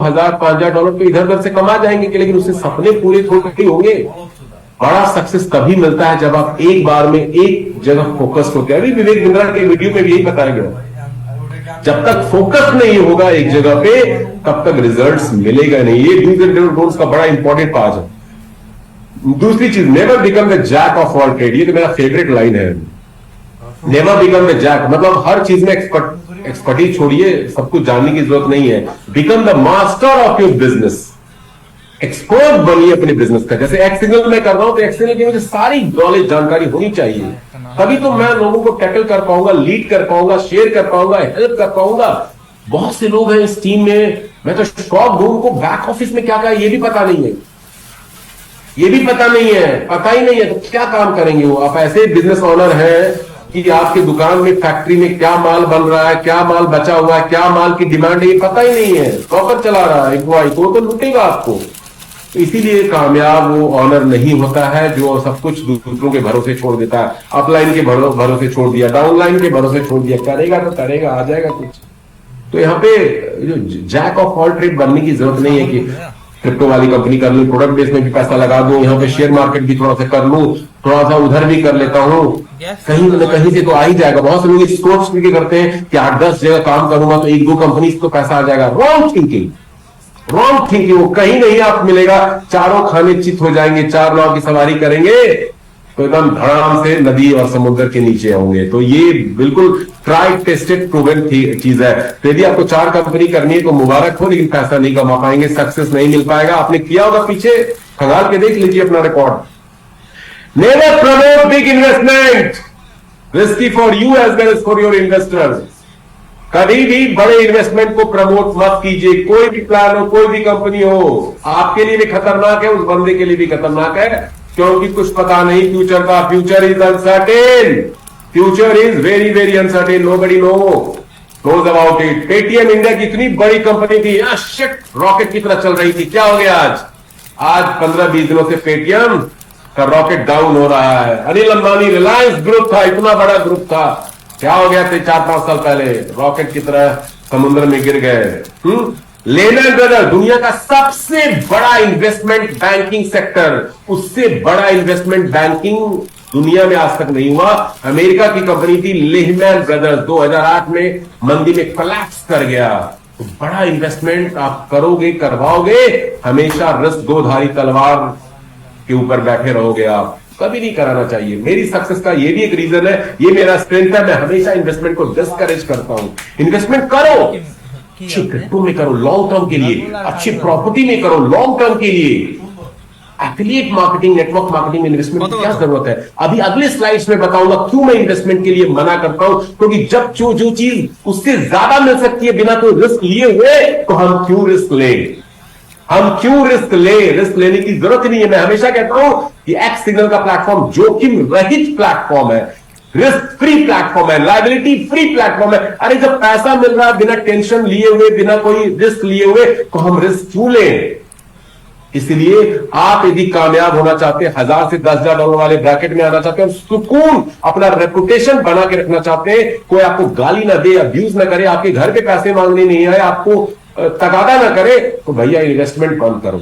$1,000 $5,000 तो इधर उधर से कमा जाएंगे, लेकिन उससे सपने पूरे थोड़ी होंगे। बड़ा सक्सेस तभी मिलता है जब आप एक बार में एक जगह फोकस होते हैं। अभी विवेक बिंद्रा के वीडियो में भी यही बताया गया, जब तक फोकस नहीं होगा एक जगह पे तब तक रिजल्ट्स मिलेगा नहीं। ये डूज एंड डोंट्स का बड़ा इंपॉर्टेंट पार्ट है। दूसरी चीज, never become the jack of all trade, ये तो मेरा फेवरेट लाइन है। नेवर बिकम द जैक मतलब हर चीज में एक्सपर्टीज छोड़िए, सब कुछ जानने की जरूरत नहीं है। Become the master of your business, expert बनिए अपने बिजनेस का। जैसे एक्स सिग्नल में कर रहा हूं तो एक्स सिग्नल की मुझे सारी नॉलेज जानकारी होनी चाहिए, तभी तो मैं लोगों को टैकल कर पाऊंगा, लीड कर पाऊंगा, शेयर कर पाऊंगा, हेल्प कर पाऊंगा। बहुत से लोग हैं इस टीम में, मैं तो शॉक हूं, उनको बैक ऑफिस में क्या क्या ये भी पता नहीं है, ये भी पता नहीं है, पता ही नहीं है तो क्या काम करेंगे वो। आप ऐसे बिजनेस ऑनर हैं कि आपकी दुकान में, फैक्ट्री में क्या माल बन रहा है, क्या माल बचा हुआ है, क्या माल की डिमांड है, ये पता ही नहीं है। ब्रोकर चला रहा है एम्प्लॉय को, तो लूटेगा आपको। तो इसीलिए कामयाब वो ऑनर नहीं होता है जो सब कुछ दूसरों के भरोसे छोड़ देता है। अपलाइन के भरोसे छोड़ दिया, डाउनलाइन के भरोसे छोड़ दिया, करेगा तो करेगा, आ जाएगा कुछ। तो यहाँ पे जैक ऑफ ऑल ट्रेड बनने की जरूरत नहीं है कि क्रिप्टो वाली कंपनी कर लूं, प्रोडक्ट बेस में भी पैसा लगा दूं, यहाँ पे शेयर मार्केट भी थोड़ा सा कर लूं, थोड़ा सा उधर भी कर लेता हूं, कहीं न कहीं से तो आ ही जाएगा। बहुत से लोग इस सोच करते हैं कि 8-10 जगह काम करूंगा तो 1-2 कंपनी तो पैसा आ जाएगा। Wrong thinking, wrong thinking. वो कहीं नहीं आपको मिलेगा। चारों खाने चित हो जाएंगे, 4 नाव की सवारी करेंगे तो एकदम धड़ाम से नदी और समुद्र के नीचे होंगे। तो ये बिल्कुल ट्राइड टेस्टेड प्रूवन चीज है। तो यदि आपको 4 कंपनी करनी है तो मुबारक हो, लेकिन पैसा नहीं कमा पाएंगे, सक्सेस नहीं मिल पाएगा। आपने किया होगा पीछे, खंगाल के देख लीजिए अपना record. Never promote big investment, risky for you as well as for your investors. कभी भी बड़े इन्वेस्टमेंट को प्रमोट मत कीजिए। कोई भी प्लान हो, कोई भी कंपनी हो, आपके लिए भी खतरनाक है, उस बंदे के लिए भी खतरनाक है, क्योंकि कुछ पता नहीं फ्यूचर का। Future is uncertain, future is very very uncertain, nobody knows about it. Paytm India की इतनी बड़ी कंपनी थी, शिट, रॉकेट की तरह चल रही थी, क्या हो गया आज 15-20 दिनों से पेटीएम का रॉकेट डाउन हो रहा है। अनिल अंबानी, रिलायंस ग्रुप था, इतना बड़ा ग्रुप था, क्या हो गया थे 4-5 साल पहले, रॉकेट की तरह समुद्र में गिर गए। लेमैन ब्रदर, दुनिया का सबसे बड़ा इन्वेस्टमेंट बैंकिंग सेक्टर, उससे बड़ा इन्वेस्टमेंट बैंकिंग दुनिया में आज तक नहीं हुआ। अमेरिका की कंपनी थी लेहमैन ब्रदर्स, 2008 में मंदी में कोलैप्स कर गया। तो बड़ा इन्वेस्टमेंट आप करोगे, करवाओगे, हमेशा रिस्क, 2धारी तलवार के ऊपर बैठे रहोगे आप, कभी नहीं कराना चाहिए। मेरी सक्सेस का ये भी एक रीजन है, ये मेरा स्ट्रेंथ है, मैं हमेशा इन्वेस्टमेंट को डिस्करेज करता हूं। इन्वेस्टमेंट करो, अच्छी क्रिप्टो में करो लॉन्ग टर्म के लिए, अच्छी प्रॉपर्टी में करो लॉन्ग टर्म के लिए। एफिलिएट मार्केटिंग, नेटवर्क मार्केटिंग में इन्वेस्टमेंट की क्या जरूरत है, अभी अगले स्लाइड्स में बताऊंगा क्यों मैं इन्वेस्टमेंट के लिए मना करता हूं। क्योंकि जब जो चीज उससे ज्यादा मिल सकती है बिना कोई रिस्क लिए हुए, तो हम क्यों रिस्क लें, हम क्यों रिस्क ले। रिस्क लेने की जरूरत नहीं है। मैं हमेशा कहता हूं कि एक्स सिग्नल का प्लेटफॉर्म जोखिम रहित प्लेटफॉर्म है, रिस्क फ्री प्लेटफॉर्म है, लायबिलिटी फ्री प्लेटफॉर्म है। अरे जब पैसा मिल रहा है बिना टेंशन लिए हुए, बिना कोई रिस्क लिए हुए, तो हम रिस्क क्यों लें। इसलिए आप यदि कामयाब होना चाहते हैं, $1000 से $10,000 वाले ब्रैकेट में आना चाहते हैं, सुकून, अपना रेपुटेशन बना के रखना चाहते हैं, कोई आपको गाली ना दे, अब्यूज ना करे, आपके घर पे पैसे मांगने नहीं आए, आपको तगादा ना करे, तो भैया इन्वेस्टमेंट बंद करो।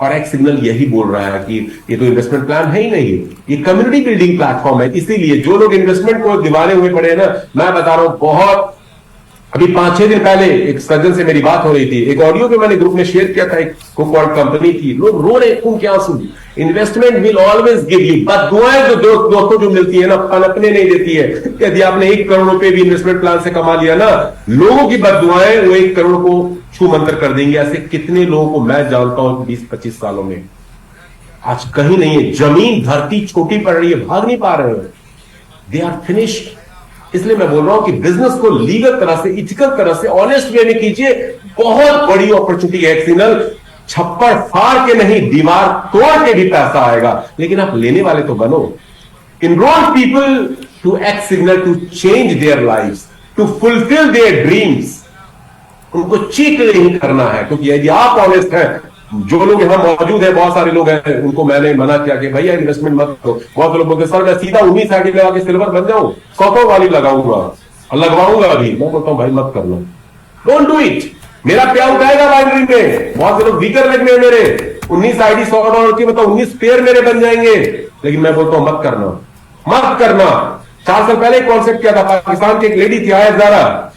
और एक्स सिग्नल यही बोल रहा है कि ये तो इन्वेस्टमेंट प्लान है ही नहीं, ये कम्युनिटी बिल्डिंग प्लेटफॉर्म है। इसीलिए जो लोग इन्वेस्टमेंट को दीवाने हुए पड़े हैं ना, मैं बता रहा हूं, बहुत अभी 5-6 दिन पहले एक सज्जन से मेरी बात हो रही थी, एक ऑडियो के मैंने ग्रुप में शेयर किया था, एक कोकॉर्ड कंपनी थी, लोग रो रहे, तुम क्या सुन, investment will always give you, बददुआएं जो दोस्तों जो मिलती है ना, पनपने नहीं देती है। यदि आपने 1 करोड़ रुपए भी इन्वेस्टमेंट प्लान से कमा लिया ना, लोगों की बददुआएं वो 1 करोड़ को छू मंतर कर देंगे। ऐसे कितने लोगों को मैं जानता हूं 20-25 सालों में, आज कहीं नहीं है, जमीन धरती छोटी पड़ रही है, भाग नहीं पा रहे हैं, दे आर फिनिश्ड। इसलिए मैं बोल रहा हूं कि बिजनेस को लीगल तरह से, इथिकल तरह से, ऑनेस्ट वे में कीजिए। बहुत बड़ी अपॉर्चुनिटी है एक्स सिग्नल, छप्पर फाड़ के नहीं, दीवार तोड़ के भी पैसा आएगा, लेकिन आप लेने वाले तो बनो। Enrol people to X signal to change their lives, to fulfil their dreams. उनको चीट नहीं करना है, क्योंकि यदि आप ऑनेस्ट हैं, जो लोग यहां मौजूद है, बहुत सारे लोग हैं, उनको मैंने मना किया कि भैया इन्वेस्टमेंट मत करो। बहुत लोग बोलते सर मैं सीधा 19 लगा के सिल्वर बन जाऊं, 100 वाली लगाऊंगा और लगवाऊंगा अभी। मैं बोलता हूं भाई मत करना, डोंट डू इट। मेरा पे आउट आएगा बाइनरी में। बहुत से लोग वीकर लगने मेरे 19 आईडी $100 की, मतलब 19 पेयर मेरे बन जाएंगे। लेकिन मैं बोलता हूं मत करना, मत करना। 4 साल पहले कॉन्सेप्ट किया था, पाकिस्तान की एक लेडी थी आया ज़ारा,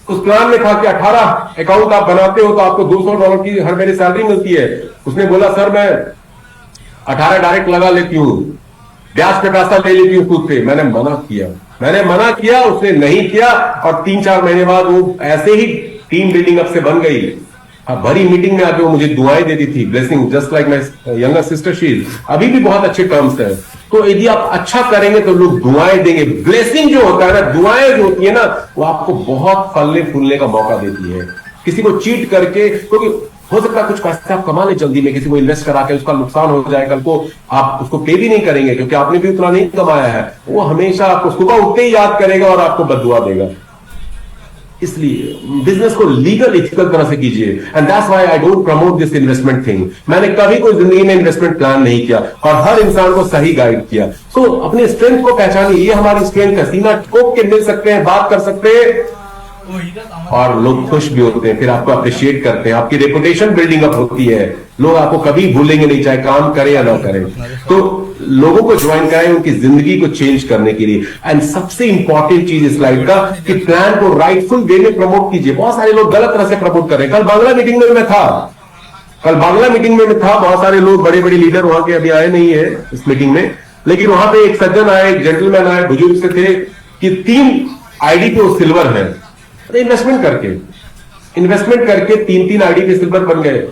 उस प्लान में था कि 18 अकाउंट आप बनाते हो तो आपको $200 की हर महीने सैलरी मिलती है। उसने बोला सर मैं 18 डायरेक्ट लगा लेती हूं, ब्याज पे पैसा ले लेती हूं खुद पे। मैंने मना किया, उसने नहीं किया, और 3-4 महीने बाद वो ऐसे ही टीम बिल्डिंग अप से बन गई। अब भरी मीटिंग में आके वो मुझे दुआएं देती थी, blessing, just like my younger sister she is. अभी भी बहुत अच्छे टर्म्स है। तो यदि आप अच्छा करेंगे तो लोग दुआएं देंगे। ब्लेसिंग जो होता है ना, दुआएं जो होती है ना, वो आपको बहुत फलने फूलने का मौका देती है। किसी को चीट करके, क्योंकि हो सकता है कुछ पैसे आप कमा ले जल्दी में, किसी को इन्वेस्ट करा के उसका नुकसान हो जाए, कल को आप उसको पे भी नहीं करेंगे क्योंकि आपने भी उतना नहीं कमाया है। वो हमेशा आपको सुबह उठते ही याद करेगा और आपको बद्दुआ देगा। इसलिए बिजनेस को लीगल इथिकल तरह से कीजिए। And that's why I don't promote this investment thing. मैंने कभी कोई जिंदगी में इन्वेस्टमेंट प्लान नहीं किया और हर इंसान को सही गाइड किया। सो अपने स्ट्रेंथ को पहचानिए, ये हमारी स्ट्रेंथ है। सीना ठोक के मिल सकते हैं, बात कर सकते हैं और लोग खुश भी होते हैं, फिर आपको अप्रिशिएट करते हैं, आपकी रेपुटेशन बिल्डिंग अप होती है। लोग आपको कभी भूलेंगे नहीं, चाहे काम करें या ना करें। तो लोगों को ज्वाइन कराएं उनकी जिंदगी को चेंज करने के लिए। एंड सबसे इंपॉर्टेंट चीज इस लाइफ का कि प्लान को राइटफुल वे में प्रमोट कीजिए। बहुत सारे लोग गलत तरह से प्रमोट कर रहे हैं। कल बांग्ला मीटिंग में मैं था, बहुत सारे लोग बड़े बड़े लीडर वहां के अभी आए नहीं है इस मीटिंग में, लेकिन वहां पे एक सज्जन आए, एक जेंटलमैन आए, बुजुर्ग से थे कि 3 आईडी पे वो सिल्वर है। इन्वेस्टमेंट करके 3-3 आईडी पे सिल्वर बन गए।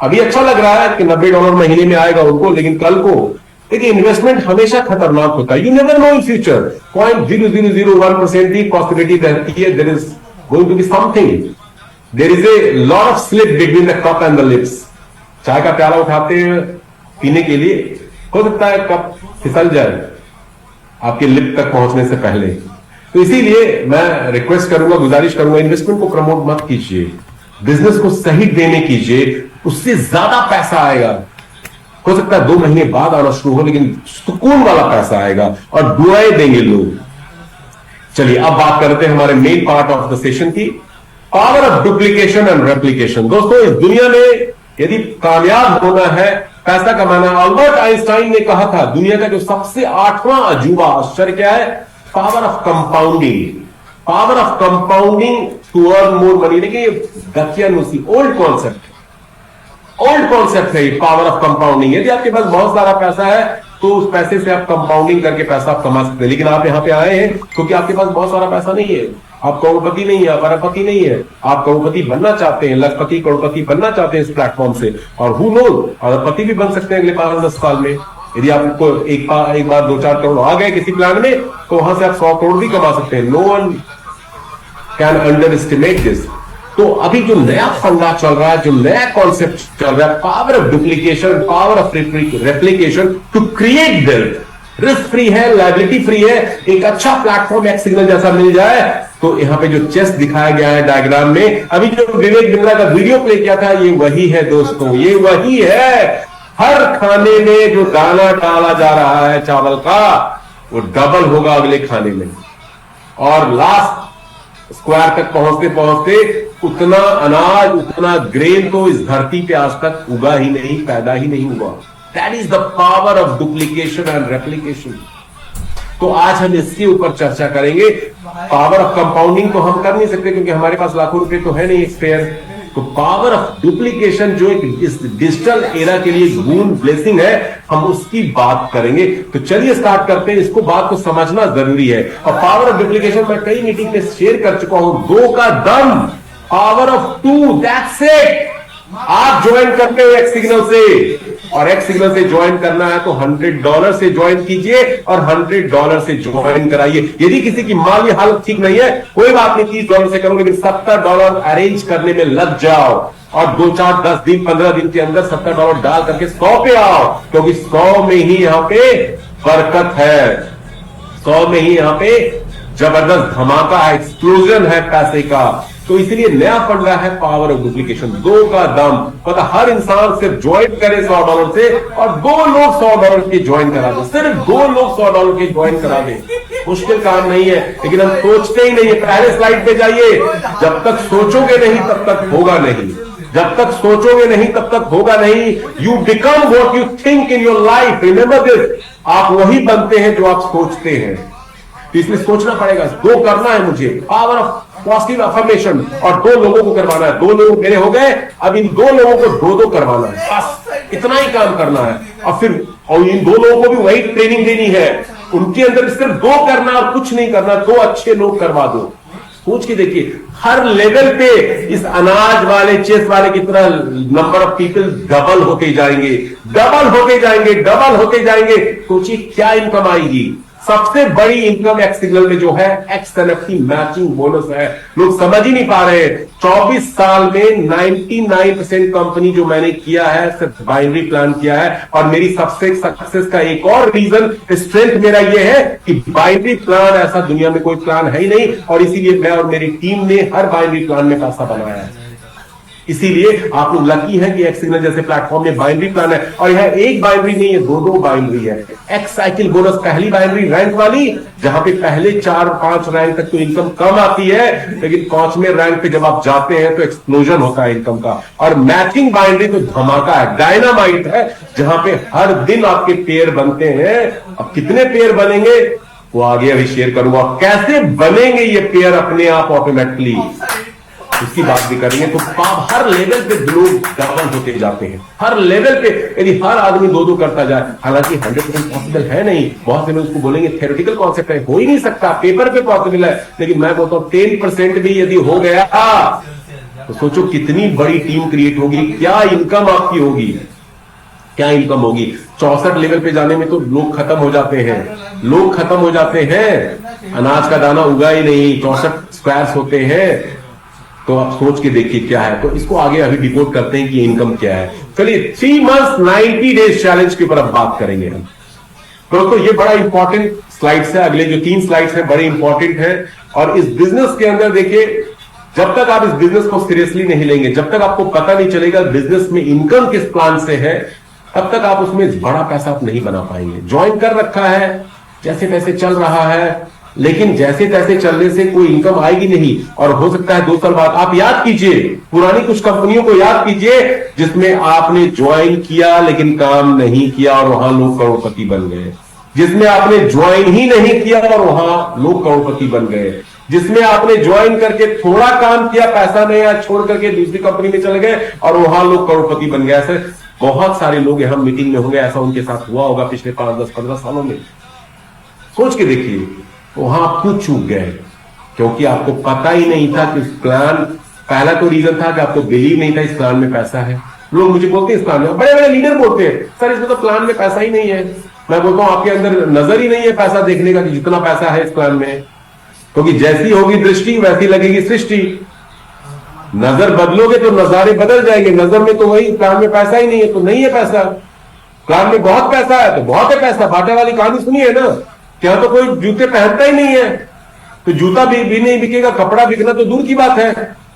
अभी अच्छा लग रहा है कि $90 महीने में आएगा उनको, लेकिन कल को देखिए इन्वेस्टमेंट हमेशा खतरनाक होता है। You never know in future. 0.0001% की पॉसिबिलिटी रहती है। There is going to be something, there is a lot of slip between the cup and the lips. चाय का प्याला उठाते हैं पीने के लिए, हो सकता है कप फिसल जाए आपके लिप तक पहुंचने से पहले। तो इसीलिए मैं रिक्वेस्ट करूंगा, गुजारिश करूंगा, इन्वेस्टमेंट को प्रमोट मत कीजिए, बिजनेस को सही वे में कीजिए, उससे ज्यादा पैसा आएगा। हो सकता है 2 महीने बाद आना शुरू हो, लेकिन सुकून वाला पैसा आएगा और दुआएं देंगे लोग। चलिए अब बात करते हैं हमारे main part of the session की, power of duplication and replication. दोस्तों इस दुनिया में यदि कामयाब होना है, पैसा कमाना, अल्बर्ट आइंस्टाइन ने कहा था दुनिया का जो सबसे 8वां अजूबा आश्चर्य क्या है? Power of compounding. Power of compounding to earn more money. देखिए दकियानुसी ओल्ड कॉन्सेप्ट है ये, पावर ऑफ कंपाउंडिंग। यदि आपके पास बहुत सारा पैसा है तो उस पैसे से आप कंपाउंडिंग करके पैसा आप कमा सकते हैं। लेकिन आप यहाँ पे आए हैं क्योंकि आपके पास बहुत सारा पैसा नहीं है, आप करोड़पति नहीं है, अरबपति नहीं है, आप करोड़पति बनना चाहते हैं, लखपति करोड़पति बनना चाहते हैं इस प्लेटफॉर्म से। और हु नोज अरबपति भी बन सकते हैं अगले 5-10 साल में। यदि आपको एक बार 2-4 करोड़ आ गए किसी प्लान में, तो वहां से आप 100 करोड़ भी कमा सकते हैं। No one can underestimate this. तो अभी जो नया फंडा चल रहा है, जो नया कॉन्सेप्ट चल रहा है, power of duplication, power of replication to create wealth. Risk free है, लायबिलिटी फ्री है, एक अच्छा प्लेटफॉर्म एक सिग्नल जैसा मिल जाए। तो यहाँ पे जो चेस दिखाया गया है डायग्राम में, अभी जो विवेक बिंद्रा का वीडियो प्ले किया था, ये वही है दोस्तों, ये वही है। हर खाने में जो दाना डाला जा रहा है चावल का, वो डबल होगा अगले खाने में, और लास्ट स्क्वायर तक पहुंचते पहुंचते उतना अनाज, उतना ग्रेन तो इस धरती पे आज तक उगा ही नहीं, पैदा ही नहीं हुआ। That is the power of duplication and replication. तो आज हम इसके ऊपर चर्चा करेंगे। पावर ऑफ कंपाउंडिंग तो हम कर नहीं सकते क्योंकि हमारे पास लाखों रुपए तो है नहीं स्पेयर। तो पावर ऑफ डुप्लीकेशन जो एक इस डिजिटल एरा के लिए बून ब्लेसिंग है, हम उसकी बात करेंगे। तो चलिए स्टार्ट करते हैं। इसको बात को समझना जरूरी है। और पावर ऑफ डुप्लीकेशन मैं कई मीटिंग में शेयर कर चुका हूं। 2 का दम, पावर ऑफ 2, दैट्स इट। आप ज्वाइन करते हो एक सिग्नल से, और एक सिग्नल से ज्वाइन करना है तो $100 से ज्वाइन कीजिए और $100 से ज्वाइन कराइए। यदि किसी की माली हालत ठीक नहीं है, कोई बात नहीं, $30 से करो, लेकिन $70 अरेंज करने में लग जाओ और 2-4 10 दिन 15 दिन के अंदर $70 डाल करके 100 पे आओ, क्योंकि 100 में ही यहाँ पे बरकत है, 100 में ही यहाँ पे जबरदस्त धमाका है, एक्सप्लोजन है पैसे का। तो इसीलिए नया फंड रहा है पावर ऑफ डुप्लीकेशन, 2 का दम, मतलब हर इंसान सिर्फ ज्वाइन करे $100 से और 2 लोग $100 के ज्वाइन करा दे, सिर्फ 2 लोग $100 के ज्वाइन करा दे। मुश्किल काम नहीं है, लेकिन हम सोचते ही नहीं है। पहले स्लाइड पे जाइए, जब तक सोचोगे नहीं तब तक होगा नहीं, जब तक सोचोगे नहीं तब तक होगा नहीं। You become what you think in your life, remember this, आप वही बनते हैं जो आप सोचते हैं। तो इसलिए सोचना पड़ेगा, 2 करना है मुझे, पावर ऑफ पॉजिटिव अफर्मेशन, और 2 लोगों को करवाना है। 2 लोग मेरे हो गए, अब इन 2 लोगों को 2-2 करवाना है, बस इतना ही काम करना है। और फिर और इन 2 लोगों को भी वही ट्रेनिंग देनी है, उनके अंदर सिर्फ 2 करना और कुछ नहीं करना, 2 अच्छे लोग करवा दो। सोच के देखिए, हर लेवल पे इस अनाज वाले, चेस वाले की तरह नंबर ऑफ पीपल डबल होते जाएंगे, डबल होते जाएंगे, डबल होते जाएंगे। सोचिए क्या इनकम आएगी। सबसे बड़ी इनकम एक्स सिग्नल में जो है XNFT मैचिंग बोनस है। लोग समझ ही नहीं पा रहे। 24 साल में 99% कंपनी जो मैंने किया है सिर्फ बाइनरी प्लान किया है, और मेरी सबसे सक्सेस का एक और रीजन, स्ट्रेंथ मेरा यह है कि बाइनरी प्लान ऐसा दुनिया में कोई प्लान है ही नहीं, और इसीलिए मैं और मेरी टीम ने हर बाइनरी प्लान में पैसा बनाया है। इसीलिए आप लोग लकी हैं कि एक्स सिग्नल जैसे प्लेटफॉर्म में बाइनरी प्लान है, और यह एक बाइनरी नहीं है, 2-2 बाइनरी है। एक्स साइकिल बोनस पहली बाइनरी रैंक वाली, जहां पे पहले 4-5 रैंक तक तो इनकम कम आती है, लेकिन 5वें रैंक पे जब आप जाते हैं तो एक्सप्लोजन होता है इनकम का। और मैचिंग बाइनरी तो धमाका है, डायनामाइट है, जहां पे हर दिन आपके पेयर बनते हैं। अब कितने पेयर बनेंगे वो आगे अभी शेयर करूंगा, कैसे बनेंगे ये पेयर अपने आप ऑटोमेटिकली, उसकी बात भी करेंगे। तो हर लेवल पे लोग डबल होते जाते हैं, हर लेवल पे। यदि हर आदमी 2-2 करता जाए, हालांकि 100% पॉसिबल है नहीं, बहुत से लोग उसको बोलेंगे थ्योरेटिकल कॉन्सेप्ट है, हो ही नहीं सकता, पेपर पे पॉसिबल है, लेकिन मैं बोलता हूं 10% भी यदि हो गया तो सोचो कितनी बड़ी टीम क्रिएट होगी, क्या इनकम आपकी होगी, क्या इनकम होगी। 64 लेवल पे जाने में तो लोग खत्म हो जाते हैं, लोग खत्म हो जाते हैं, अनाज का दाना उगा ही नहीं, 64 स्क्वायर्स होते हैं। तो आप सोच के देखिए क्या है। तो इसको आगे अभी डिकोड करते हैं कि इनकम क्या है। चलिए 3 मंथ्स 90 डेज चैलेंज के ऊपर अब बात करेंगे हम। तो ये बड़ा इंपॉर्टेंट स्लाइड्स है, अगले जो 3 स्लाइड्स हैं बड़े इंपॉर्टेंट हैं। और इस बिजनेस के अंदर देखिए, जब तक आप इस बिजनेस को सीरियसली नहीं लेंगे, जब तक आपको पता नहीं चलेगा बिजनेस में इनकम किस प्लान से है, तब तक आप उसमें बड़ा पैसा आप नहीं बना पाएंगे। ज्वाइन कर रखा है, जैसे तैसे चल रहा है, लेकिन जैसे तैसे चलने से कोई इनकम आएगी नहीं। और हो सकता है 2 साल बाद आप याद कीजिए, पुरानी कुछ कंपनियों को याद कीजिए जिसमें आपने ज्वाइन किया लेकिन काम नहीं किया और वहां लोग करोड़पति बन गए, जिसमें आपने ज्वाइन ही नहीं किया और वहां लोग करोड़पति बन गए, जिसमें आपने ज्वाइन करके थोड़ा काम किया, पैसा नहीं आया, छोड़ करके दूसरी कंपनी में चले गए और वहां लोग करोड़पति बन गए। ऐसे बहुत सारे लोग यहां मीटिंग में होंगे, ऐसा उनके साथ हुआ होगा पिछले 5, 10, 15 सालों में। सोच के देखिए वहां आप क्यों चूक गए, क्योंकि आपको पता ही नहीं था कि प्लान, पहला तो रीजन था कि आपको बिलीव नहीं था इस प्लान में पैसा है। लोग मुझे बोलते हैं इस प्लान में, बड़े बड़े लीडर बोलते हैं सर इसमें तो प्लान में पैसा ही नहीं है। मैं बोलता हूं आपके अंदर नजर ही नहीं है पैसा देखने का कि जितना पैसा है इस प्लान में, क्योंकि जैसी होगी दृष्टि वैसी लगेगी सृष्टि। नजर बदलोगे तो नजारे बदल जाएंगे। नजर में तो वही, प्लान में पैसा ही नहीं है तो नहीं है पैसा, प्लान में बहुत पैसा है तो बहुत है पैसा। बाटा वाली कहानी सुनी है ना, क्या तो कोई जूते पहनता ही नहीं है तो जूता भी नहीं बिकेगा, कपड़ा बिकना तो दूर की बात है।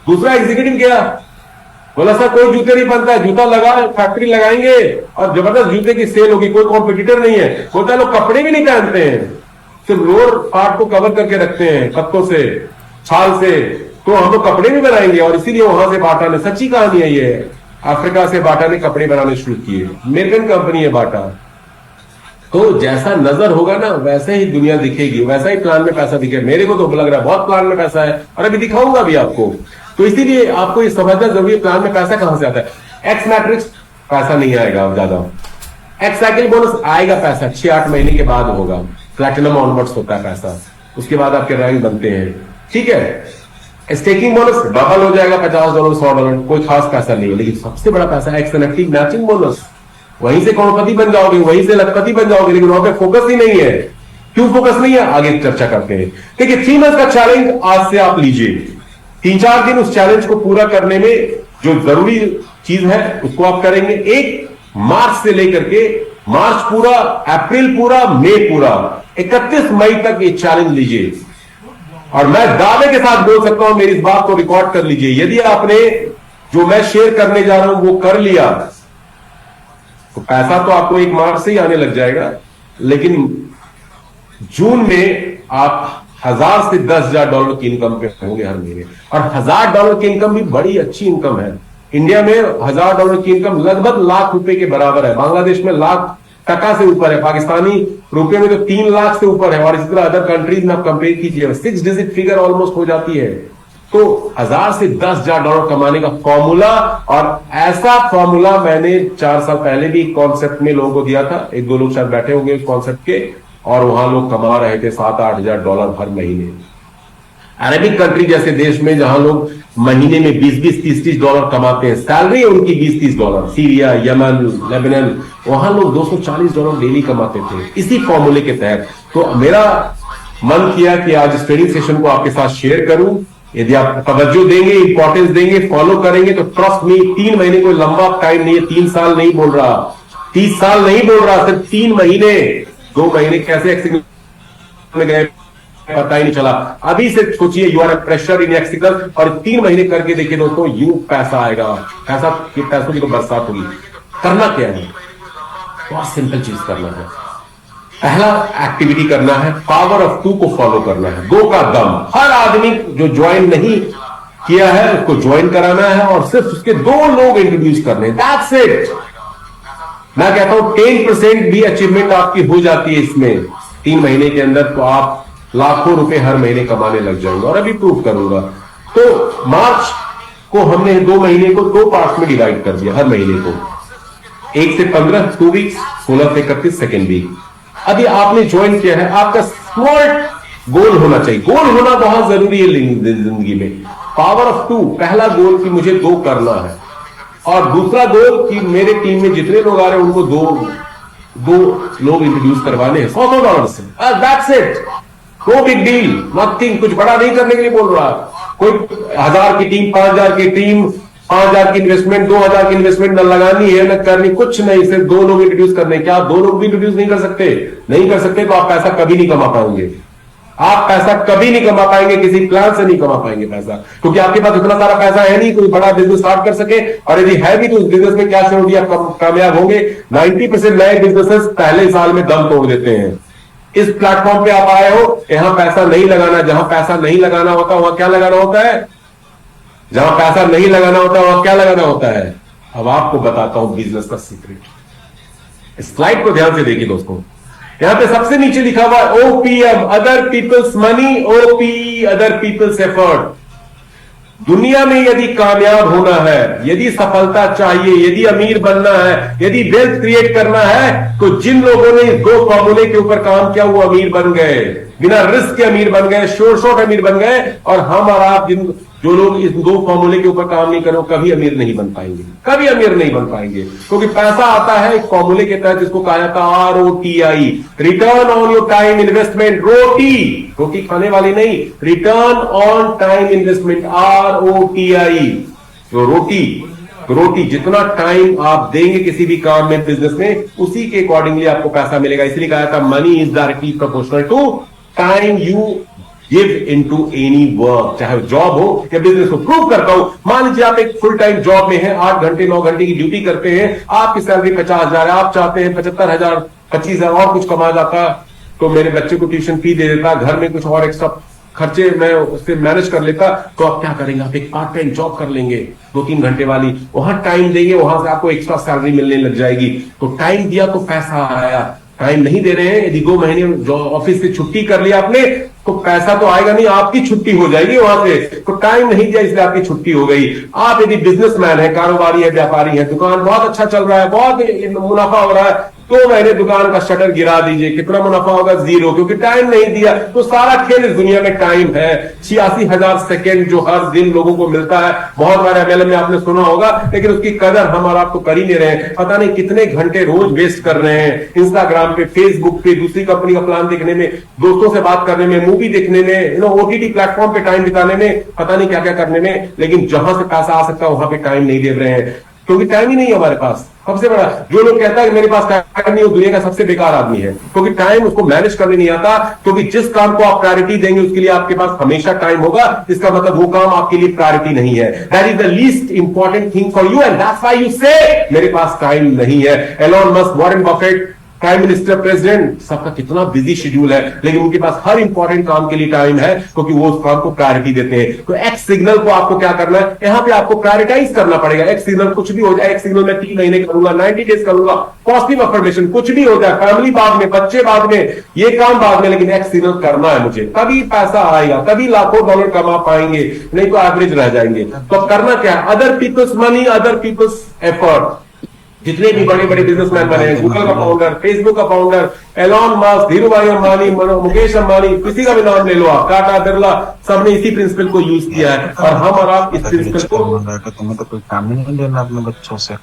दूसरा एग्जीक्यूटिव गया, बोला सर कोई जूते नहीं पहनता है, जूता लगा फैक्ट्री लगाएंगे और जबरदस्त जूते की सेल होगी, कोई कॉम्पिटिटर नहीं है। बोलता है लोग कपड़े भी नहीं पहनते हैं, सिर्फ लोअर पार्ट को कवर करके रखते हैं पत्तों से, छाल से, तो हम तो कपड़े भी बनाएंगे। और इसीलिए वहां से बाटा ने, सच्ची कहानी है ये, अफ्रीका से बाटा ने कपड़े बनाने शुरू किए, अमेरिकन कंपनी है बाटा। तो जैसा नजर होगा ना वैसे ही दुनिया दिखेगी, वैसा ही प्लान में पैसा दिखेगा। मेरे को तो लग रहा है बहुत प्लान में पैसा है और अभी दिखाऊंगा भी आपको। तो इसीलिए आपको ये समझना जरूरी है प्लान में पैसा कहां से आता है। एक्स मैट्रिक्स पैसा नहीं आएगा ज्यादा, एक्स साइकिल बोनस आएगा पैसा 6-8 महीने के बाद होगा, प्लैटिनम ऑनवर्ड्स होता है पैसा, उसके बाद आपके रैंक बनते हैं, ठीक है। स्टेकिंग बोनस डबल हो जाएगा, $50, $100, कोई खास पैसा नहीं है। लेकिन सबसे बड़ा पैसा XNFT मैचिंग बोनस, वहीं से करोड़पति बन जाओगे, वहीं से लखपति बन जाओगे, लेकिन वहां पे फोकस ही नहीं है। क्यों फोकस नहीं है आगे चर्चा करते हैं। देखिए 3 मंथ का चैलेंज आज से आप लीजिए, 3-4 दिन उस चैलेंज को पूरा करने में जो जरूरी चीज है उसको आप करेंगे। 1 मार्च से लेकर के मार्च पूरा, अप्रैल पूरा, मई पूरा, 31 मई तक ये चैलेंज लीजिए और मैं दावे के साथ बोल सकता हूं, मेरी इस बात को रिकॉर्ड कर लीजिए, यदि आपने जो मैं शेयर करने जा रहा हूं वो कर लिया तो पैसा तो आपको 1 मार्च से ही आने लग जाएगा, लेकिन जून में आप $1000 से $10,000 की इनकम पे होंगे हर महीने। और $1000 की इनकम भी बड़ी अच्छी इनकम है। इंडिया में $1000 की इनकम लगभग ₹1,00,000 के बराबर है। बांग्लादेश में $1,00,000 से ऊपर है, पाकिस्तानी रुपए में तो 3 लाख से ऊपर है, और इसी तरह अदर कंट्रीज में आप कंपेयर कीजिए 6 डिजिट फिगर ऑलमोस्ट हो जाती है। तो 1000 से $10,000 कमाने का फॉर्मूला, और ऐसा फॉर्मूला मैंने 4 साल पहले भी कॉन्सेप्ट में लोगों को दिया था। 1-2 लोग शायद बैठे होंगे उस कॉन्सेप्ट के, और वहां लोग कमा रहे थे $7-8 हजार हर महीने। अरेबिक कंट्री जैसे देश में जहां लोग महीने में $20-30 कमाते हैं, सैलरी है उनकी $20-30, सीरिया, यमन, लेबनान, वहां लोग $240 डेली कमाते थे इसी फॉर्मूले के तहत। तो मेरा मन किया कि आज इस ट्रेनिंग सेशन को आपके साथ शेयर करूं। यदि आप तवज्जो देंगे, इंपॉर्टेंस देंगे, फॉलो करेंगे, तो ट्रस्ट मी, 3 महीने कोई लंबा टाइम नहीं है, 3 साल नहीं बोल रहा, 30 साल नहीं बोल रहा, सिर्फ 3 महीने। 2 महीने कैसे एक्सीडेंट में गए पता ही नहीं चला। अभी से सोचिए, you are a pressure in accident, और 3 महीने करके देखिए दोस्तों, यू पैसा आएगा, पैसों की तो बरसात होगी। करना क्या है? बहुत सिंपल चीज करना है। पहला एक्टिविटी करना है, पावर ऑफ 2 को फॉलो करना है। 2 का दम। हर आदमी जो ज्वाइन नहीं किया है उसको ज्वाइन कराना है, और सिर्फ उसके 2 लोग इंट्रोड्यूस करने हैं। That's it. मैं कहता हूं 10% भी अचीवमेंट आपकी हो जाती है इसमें 3 महीने के अंदर, तो आप लाखों रुपए हर महीने कमाने लग जाएंगे। और अभी प्रूव करूंगा। तो मार्च को हमने 2 महीने को 2 पार्ट में डिवाइड कर दिया। हर महीने को 1 से 15 2 वीक्स, 16 से 31 सेकेंड वीक। अभी आपने ज्वाइन किया है, आपका स्मॉल गोल होना चाहिए। गोल होना बहुत जरूरी है जिंदगी में। पावर ऑफ 2, पहला गोल कि मुझे 2 करना है, और दूसरा गोल कि मेरे टीम में जितने लोग आ रहे हैं उनको दो लोग इंट्रोड्यूस करवाने हैं $100 से। That's it. No big deal, nothing. कुछ बड़ा नहीं करने के लिए बोल रहा। कोई 1000 की टीम, 5000 की टीम, 5000 की इन्वेस्टमेंट, 2000 की इन्वेस्टमेंट न लगानी है, न करनी, कुछ नहीं, सिर्फ 2 लोग इंट्रोड्यूस करने। क्या 2 लोग भी इंट्रोड्यूस नहीं कर सकते? नहीं कर सकते तो आप पैसा कभी नहीं कमा पाएंगे। आप पैसा कभी नहीं कमा पाएंगे, किसी प्लान से नहीं कमा पाएंगे पैसा, क्योंकि आपके पास इतना सारा पैसा है नहीं कोई बड़ा बिजनेस स्टार्ट कर सके। और यदि है भी तो उस बिजनेस में क्या छोड़िए आप कामयाब होंगे। 90% नए बिजनेसेस पहले साल में दम तोड़ देते हैं। इस प्लेटफॉर्म पे आप आए हो, यहां पैसा नहीं लगाना। जहां पैसा नहीं लगाना होता वहां क्या लगाना होता है? जहां पैसा नहीं लगाना होता वहां क्या लगाना होता है? अब आपको बताता हूं बिजनेस का सीक्रेट। इस स्लाइड को ध्यान से देखिए दोस्तों, यहां पे सबसे नीचे लिखा हुआ है OPM, other people's money, OPE, other people's effort. दुनिया में यदि कामयाब होना है, यदि सफलता चाहिए, यदि अमीर बनना है, यदि वेल्थ क्रिएट करना है, तो जिन लोगों ने इस 2 फॉर्मूले के ऊपर काम किया वो अमीर बन गए, बिना रिस्क के अमीर बन गए, शॉर्ट अमीर बन गए। और हम और आप जो लोग इस 2 फॉर्मूले के ऊपर काम नहीं करो, कभी अमीर नहीं बन पाएंगे, कभी अमीर नहीं बन पाएंगे। क्योंकि पैसा आता है एक फॉर्मूले के तहत जिसको कहा जाता है ROTI, return on your time investment. रोटी खाने वाली नहीं, return on time investment, ROTI। तो रोटी जितना टाइम आप देंगे किसी भी काम में, बिजनेस में, उसी के अकॉर्डिंगली आपको पैसा मिलेगा। इसलिए कहा जाता है money is directly proportional to time you give into any work, चाहे जॉब हो या बिजनेस हो। प्रूव करता हूं, मान लीजिए आप एक फुल टाइम जॉब में हैं, 8 घंटे 9 घंटे की ड्यूटी करते हैं, आपकी सैलरी 50,000 है, आप चाहते हैं 75,000 25,000 और कुछ कमा जाता तो मेरे बच्चे को ट्यूशन फी दे देता, घर में कुछ और एक्स्ट्रा खर्चे मैं उससे मैनेज कर लेता। तो आप क्या करेंगे? आप एक पार्ट टाइम जॉब कर लेंगे 2-3 घंटे वाली, वहां टाइम देंगे, वहां से आपको एक्स्ट्रा सैलरी मिलने लग जाएगी। तो टाइम दिया तो पैसा आया। टाइम नहीं दे रहे हैं, यदि 2 महीने ऑफिस से छुट्टी कर लिया आपने, तो पैसा तो आएगा नहीं, आपकी छुट्टी हो जाएगी वहां से। तो टाइम नहीं दिया इसलिए आपकी छुट्टी हो गई। आप यदि बिजनेसमैन है, कारोबारी है, व्यापारी है, दुकान बहुत अच्छा चल रहा है, बहुत मुनाफा हो रहा है, 2 महीने दुकान का शटर गिरा दीजिए, कितना मुनाफा होगा? 0, क्योंकि टाइम नहीं दिया। तो सारा खेल इस दुनिया में टाइम है। 86,000 सेकेंड जो हर दिन लोगों को मिलता है, बहुत बार MLM में आपने सुना होगा, लेकिन उसकी कदर हम और आप तो कर ही नहीं रहे। पता नहीं कितने घंटे रोज वेस्ट कर रहे हैं इंस्टाग्राम पे, फेसबुक पे, दूसरी कंपनी का प्लान देखने में, दोस्तों से बात करने में, मूवी देखने में, OTT प्लेटफॉर्म पे टाइम बिताने में, पता नहीं क्या क्या करने में, लेकिन जहां से पैसा आ सकता है वहां पे टाइम नहीं दे रहे हैं। क्योंकि टाइम ही नहीं है हमारे पास। सबसे बड़ा जो लोग कहता है कि मेरे पास टाइम नहीं, वो दुनिया का सबसे बेकार आदमी है, क्योंकि टाइम उसको मैनेज करने नहीं आता। क्योंकि जिस काम को आप प्रायोरिटी देंगे उसके लिए आपके पास हमेशा टाइम होगा, इसका मतलब वो काम आपके लिए प्रायोरिटी नहीं है। That is the least important thing for you and that's why you say मेरे पास टाइम नहीं है। Elon Musk, Warren Buffett, prime minister, president, सबका कितना बिजी शेड्यूल है, लेकिन उनके पास हर इंपॉर्टेंट काम के लिए टाइम है, क्योंकि वो उस काम को प्रायोरिटी देते हैं। तो एक्स सिग्नल को आपको क्या करना है, यहां पे आपको प्रायोरिटाइज करना पड़ेगा। एक्स सिग्नल कुछ भी हो जाए, एक्स सिग्नल में 3 महीने करूंगा, 90 डेज करूंगा, पॉजिटिव अफर्मेशन कुछ भी हो जाए, फैमिली बाद में, बच्चे बाद में, ये काम बाद में, लेकिन एक्स सिग्नल करना है मुझे, तभी पैसा आएगा, तभी लाखों डॉलर कमा पाएंगे, नहीं तो एवरेज रह जाएंगे। तो अब करना क्या है, other people's money, other people's effort. जितने भी बड़े बड़े बिजनेसमैन बने हैं, गूगल का फाउंडर, फेसबुक का founder, Elon Musk, Dhirubhai Ambani, Mukesh Ambani, किसी का भी नाम ले लो आप, टाटा, बिरला, सबने इसी प्रिंसिपल को यूज किया है। और हम और आप इस प्रिंसिपल को, तुम्हें तो कोई काम ही नहीं लेना अपने बच्चों से।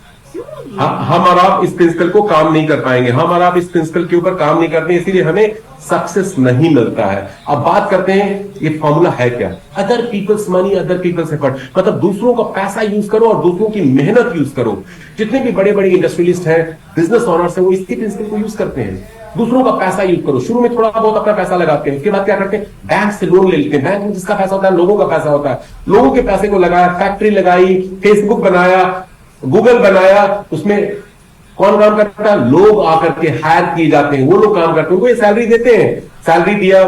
हम और आप इस प्रिंसिपल को काम नहीं कर पाएंगे, हम और आप इस प्रिंसिपल के ऊपर काम नहीं करते, इसीलिए हमें सक्सेस नहीं मिलता है। अब बात करते हैं ये फॉर्मूला है क्या, other people's money, other people's effort, मतलब दूसरों का पैसा यूज करो और दूसरों की मेहनत यूज करो। जितने भी बड़े बड़े इंडस्ट्रियलिस्ट हैं, बिजनेस ऑनर्स हैं, वो इसी प्रिंसिपल को यूज करते हैं। दूसरों का पैसा यूज करो, शुरू में थोड़ा बहुत अपना पैसा लगाते हैं, उसके बाद क्या करते हैं, बैंक से लोन ले लेते हैं। बैंक में जिसका पैसा होता है, लोगों का पैसा होता है, लोगों के पैसे को लगाया, फैक्ट्री लगाई, फेसबुक बनाया, गूगल बनाया, उसमें कौन काम करता है, लोग आकर के हायर किए जाते हैं, वो लोग काम करते हैं, उनको ये सैलरी देते हैं, सैलरी दिया,